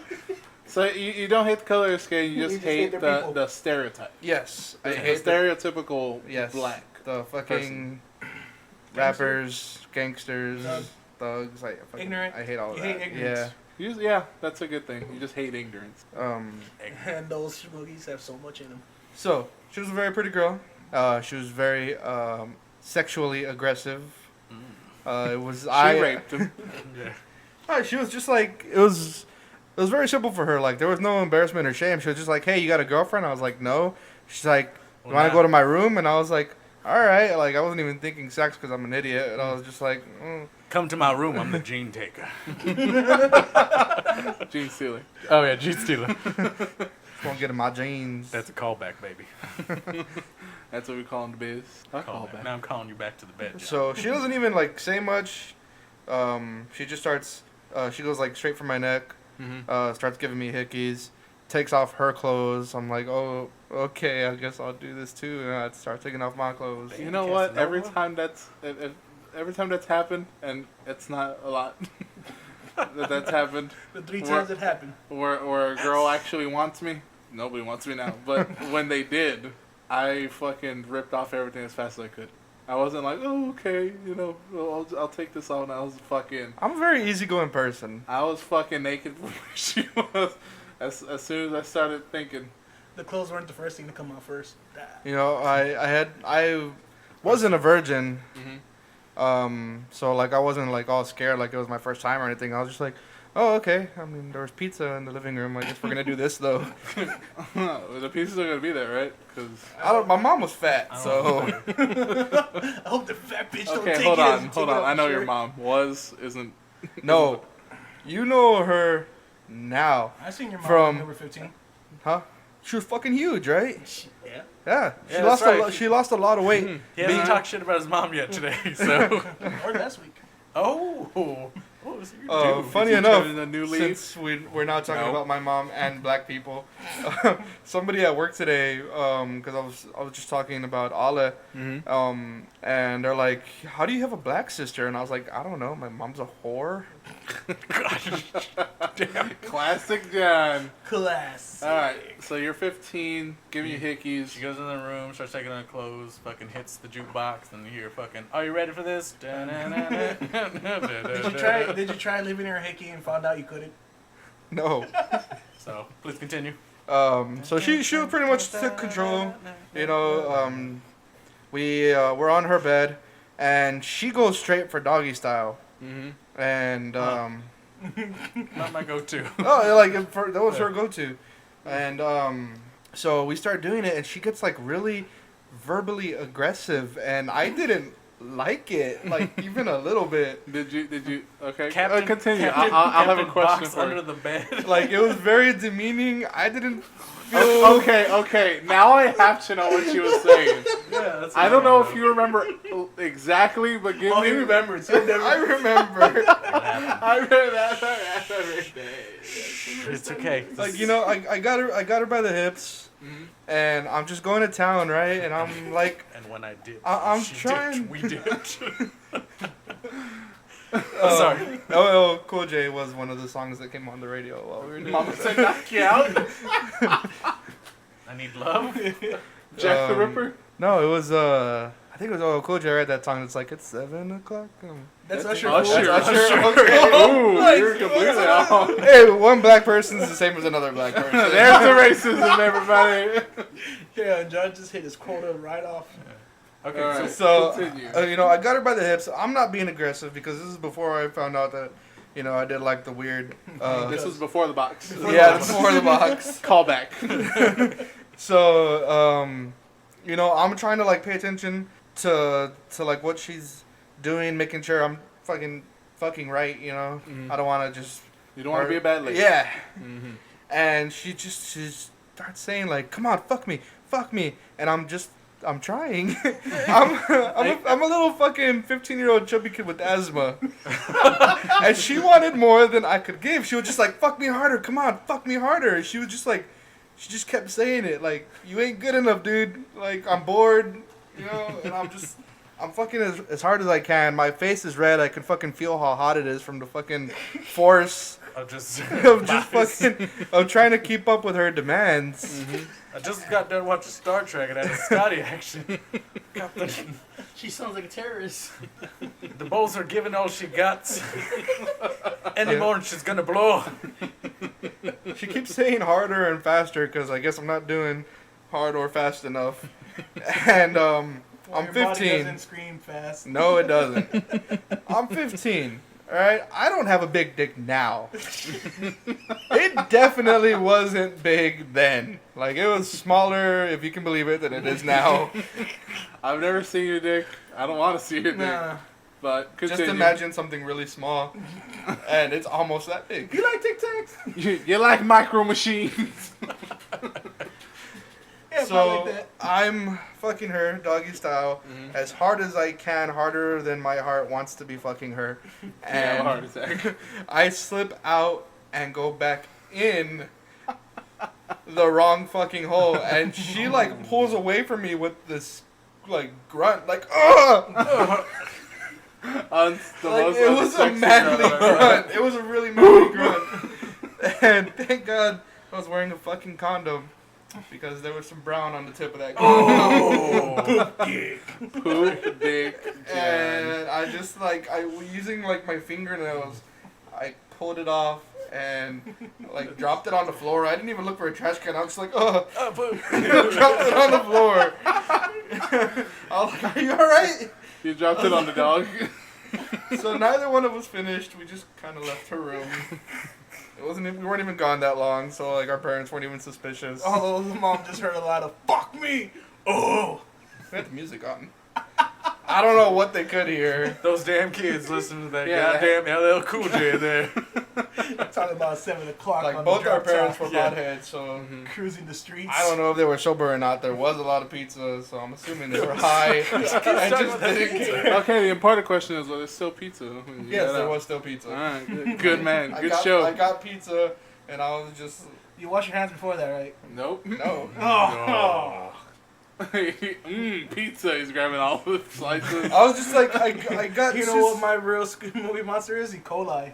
So you don't hate the color of skin, you just hate their the, people. the stereotype. Yes, I The hate the stereotypical Yes. black. the fucking rappers, gangsters, thugs. Ignorant. I hate all of You that. hate ignorance. Yeah, that's a good thing. You just hate ignorance. Yeah. And those smokies have so much in them. So she was a very pretty girl. She was very sexually aggressive. It was She raped him. Yeah. She was just like it was. It was very simple for her. Like there was no embarrassment or shame. She was just like, "Hey, you got a girlfriend?" I was like, "No." She's like, "You want to go to my room?" And I was like, "All right." Like I wasn't even thinking sex because I'm an idiot. And I was just like, Come to my room. I'm the gene taker. Gene stealer. Oh yeah, gene stealer. "Just won't get in my jeans." That's a callback, baby. That's what we call in the biz. Callback. Now I'm calling you back to the bed. John. So she doesn't even like say much. She just starts. She goes like straight for my neck. Mm-hmm. Starts giving me hickeys. Takes off her clothes. I'm like, oh, okay. I guess I'll do this too. And I start taking off my clothes. You know what? Every time that's happened, and it's not a lot that's happened, The 3 times it happened. where a girl actually wants me. Nobody wants me now, but when they did, I fucking ripped off everything as fast as I could. I wasn't like, oh, okay, I'll take this off. And I was fucking I'm a very easygoing person. naked before she was. As soon as I started thinking, The clothes weren't the first thing to come out first. I wasn't a virgin. So like I wasn't like all scared like it was my first time or anything. I was just like, oh, okay. I mean, there was pizza in the living room. I guess we're gonna do this though. the pieces are gonna be there, right? Because My mom was fat, so I hope the fat bitch don't okay, take hold it. on. Take it off I know the your shirt. mom isn't. no, you know her now, I seen your mom From- when you were 15. huh? She was fucking huge, right? Yeah. Yeah, she Yeah, lost that's right. she lost a lot of weight. He hasn't talked shit about his mom yet today. So. Or last week. Oh. What was your dude? Funny you enough, turn in a new leaf? since we're now talking No. about my mom and black people, somebody at work today, because I was just talking about Ale, and they're like, "How do you have a black sister?" And I was like, "I don't know. My mom's a whore." Classic John. Class. All right, so you're 15, giving you hickeys. She goes in the room, starts taking her clothes, fucking hits the jukebox, and you hear fucking, "Are you ready for this?" Did you try living in her hickey and found out you couldn't? No. So please continue. So she pretty much took control. We were on her bed, and she goes straight for doggy style. And Not my go-to. that was her go-to. And so we start doing it, and she gets like really verbally aggressive, and I didn't like it, like even a little bit. Did you? Okay, Captain, continue. Captain, I'll have a Captain question Box for under you. the bed. Like it was very demeaning. I didn't feel. Okay. Now I have to know what she was saying. Yeah, that's I don't know if you remember exactly, but give Oh, me. he remembers. He'll never. I remember. I read that every day. It's okay. Like I got her by the hips, and I'm just going to town, right? And I'm like, And when I did, I'm she trying- Did, we did. sorry. Oh, Cool J was one of the songs that came on the radio while we were doing Mama it. said knock you out. I need love. Jack the Ripper. No, it was I think it was Cool J right that song. It's like it's 7:00. That's Usher. Usher. That's Usher. Ooh, Like, you're completely off. Hey, one black person is the same as another black person. There's the racism, everybody. Yeah, John just hit his quota right off. Okay, all right, So, continue. I got her by the hips. I'm not being aggressive because this is before I found out that, I did like the weird. This was before the box. Yeah, before the box. Callback. So, I'm trying to like pay attention to like what she's doing, making sure I'm fucking right. I don't want to just. You don't want to be a bad lady. Yeah. Mm-hmm. And she starts saying like, "Come on, fuck me," and I'm trying. I'm a little fucking 15-year-old chubby kid with asthma, and she wanted more than I could give. She was just like, "Fuck me harder, come on, fuck me harder." She was just like, she just kept saying it like, "You ain't good enough, dude. Like I'm bored, and I'm fucking as hard as I can. My face is red. I can fucking feel how hot it is from the fucking force I just of trying to keep up with her demands." I just got done watching Star Trek and had a Scotty action. She sounds like a terrorist. The bulls are giving all she got. Any moment she's gonna blow. She keeps saying harder and faster because I guess I'm not doing hard or fast enough. And I'm Your body 15. doesn't scream fast. No, it doesn't. I'm 15. All right, I don't have a big dick now. It definitely wasn't big then. Like it was smaller, if you can believe it, than it is now. I've never seen your dick. I don't want to see your dick. Nah. But continue. Just imagine something really small, and it's almost that big. You like Tic Tacs? You like micro machines. Yeah, So probably like that. I'm fucking her doggy style as hard as I can, harder than my heart wants to be fucking her. Yeah, And heart attack. I slip out and go back in the wrong fucking hole, and she like pulls away from me with this like grunt, like ugh. Like, it was a manly grunt. It was a really manly grunt. And thank God I was wearing a fucking condom. Because there was some brown on the tip of that condom. Poop, dick, jam. And I just using like my fingernails, I pulled it off and like dropped it on the floor. I didn't even look for a trash can. I was just like, oh, dropped it on the floor. I was like, are you alright? You dropped it on the dog. So neither one of us finished. We just kind of left her room. We weren't even gone that long, so like our parents weren't even suspicious. Although the mom just heard a lot of "fuck me." Oh, We had the music on. I don't know what they could hear. Those damn kids listening to that Yeah, goddamn LL Cool J there. talking about 7:00 Like on both the our drop parents top, were Yeah. potheads, so cruising the streets. I don't know if they were sober or not. There was a lot of pizza, so I'm assuming they were high. I just didn't care. Okay, the important question is, well, there's still pizza. You Yes, got there out. was still pizza. All right, good man, good I show. got pizza, and I was just You wash your hands before that, right? Nope. no. Oh, Pizza. He's grabbing all the slices. I was just like I got. you know what my real movie monster is? E. coli.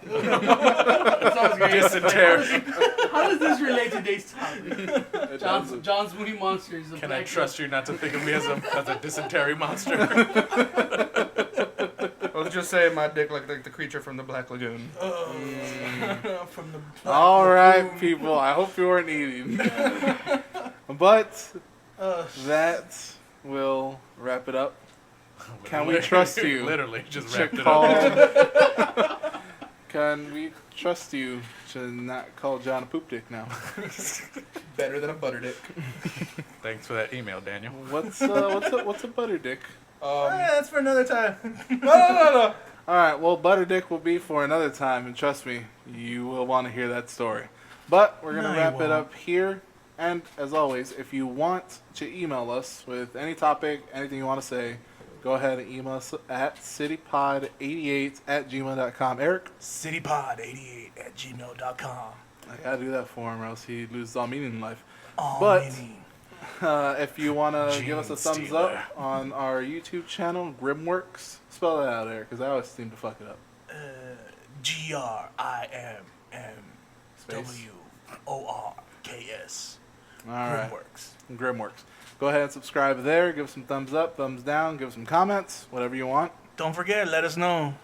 Sounds great. Dysentery. How does this relate to today's topic? It doesn't. John's movie monster is a Can I black trust you not to think of me as a dysentery monster? I was just saying my dick like the creature from the Black Lagoon. From the All right, people. I hope you weren't eating. But that will wrap it up. Can we trust you? Literally, just To wrapped it call- up. Can we trust you to not call John a poop dick now? Better than a butter dick. Thanks for that email, Daniel. What's a butter dick? That's for another time. No. All right, well, butter dick will be for another time, and trust me, you will want to hear that story. But we're gonna No, you wrap it won't. up here. And as always, if you want to email us with any topic, anything you want to say, go ahead and email us at citypod88@gmail.com. Eric, citypod88@gmail.com. I gotta do that for him, or else he loses all meaning in life. Oh, But meaning. if you want to give us a Gene thumbs stealer. up on our YouTube channel, Grimworks, spell that out, Eric, because I always seem to fuck it up. GRIMMWORKS. All right. Grimworks. Grimworks. Go ahead and subscribe there. Give us some thumbs up, thumbs down. Give us some comments, whatever you want. Don't forget, let us know.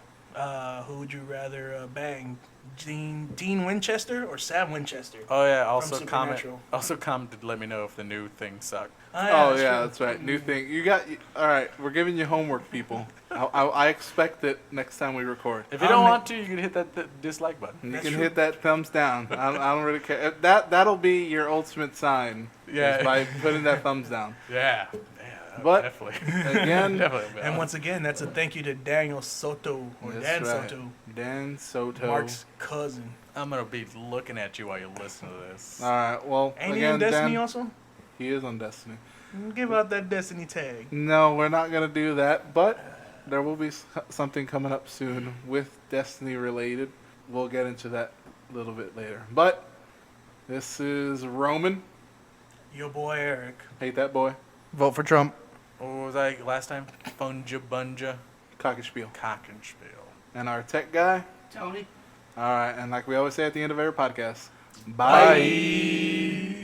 Who would you rather bang, Dean Winchester or Sam Winchester? Oh yeah, also Supernatural. comment to let me know if the new thing sucked. Oh yeah, that's right. New thing. You got. All right, we're giving you homework, people. I expect it next time we record. If you don't want to, you can hit that dislike button. You That's can true. hit that thumbs down. I don't really care. That'll be your ultimate sign. Yeah. is by putting that thumbs down. Yeah. But definitely. again, Definitely. And once again, that's a thank you to Daniel Soto or That's Dan right. Soto, Dan Soto. Mark's cousin. I'm gonna be looking at you while you listen to this. All right. Well, Ain't he again, in Destiny Dan, also? he is on Destiny. Give out that Destiny tag. No, we're not gonna do that. But there will be something coming up soon with Destiny related. We'll get into that a little bit later. But this is Roman. Your boy Eric. Hate that boy. Vote for Trump. What was I last time? Funja Bunja Cockenspiel. Cockenspiel. And our tech guy. Tony. All right. And like we always say at the end of every podcast, Bye. bye.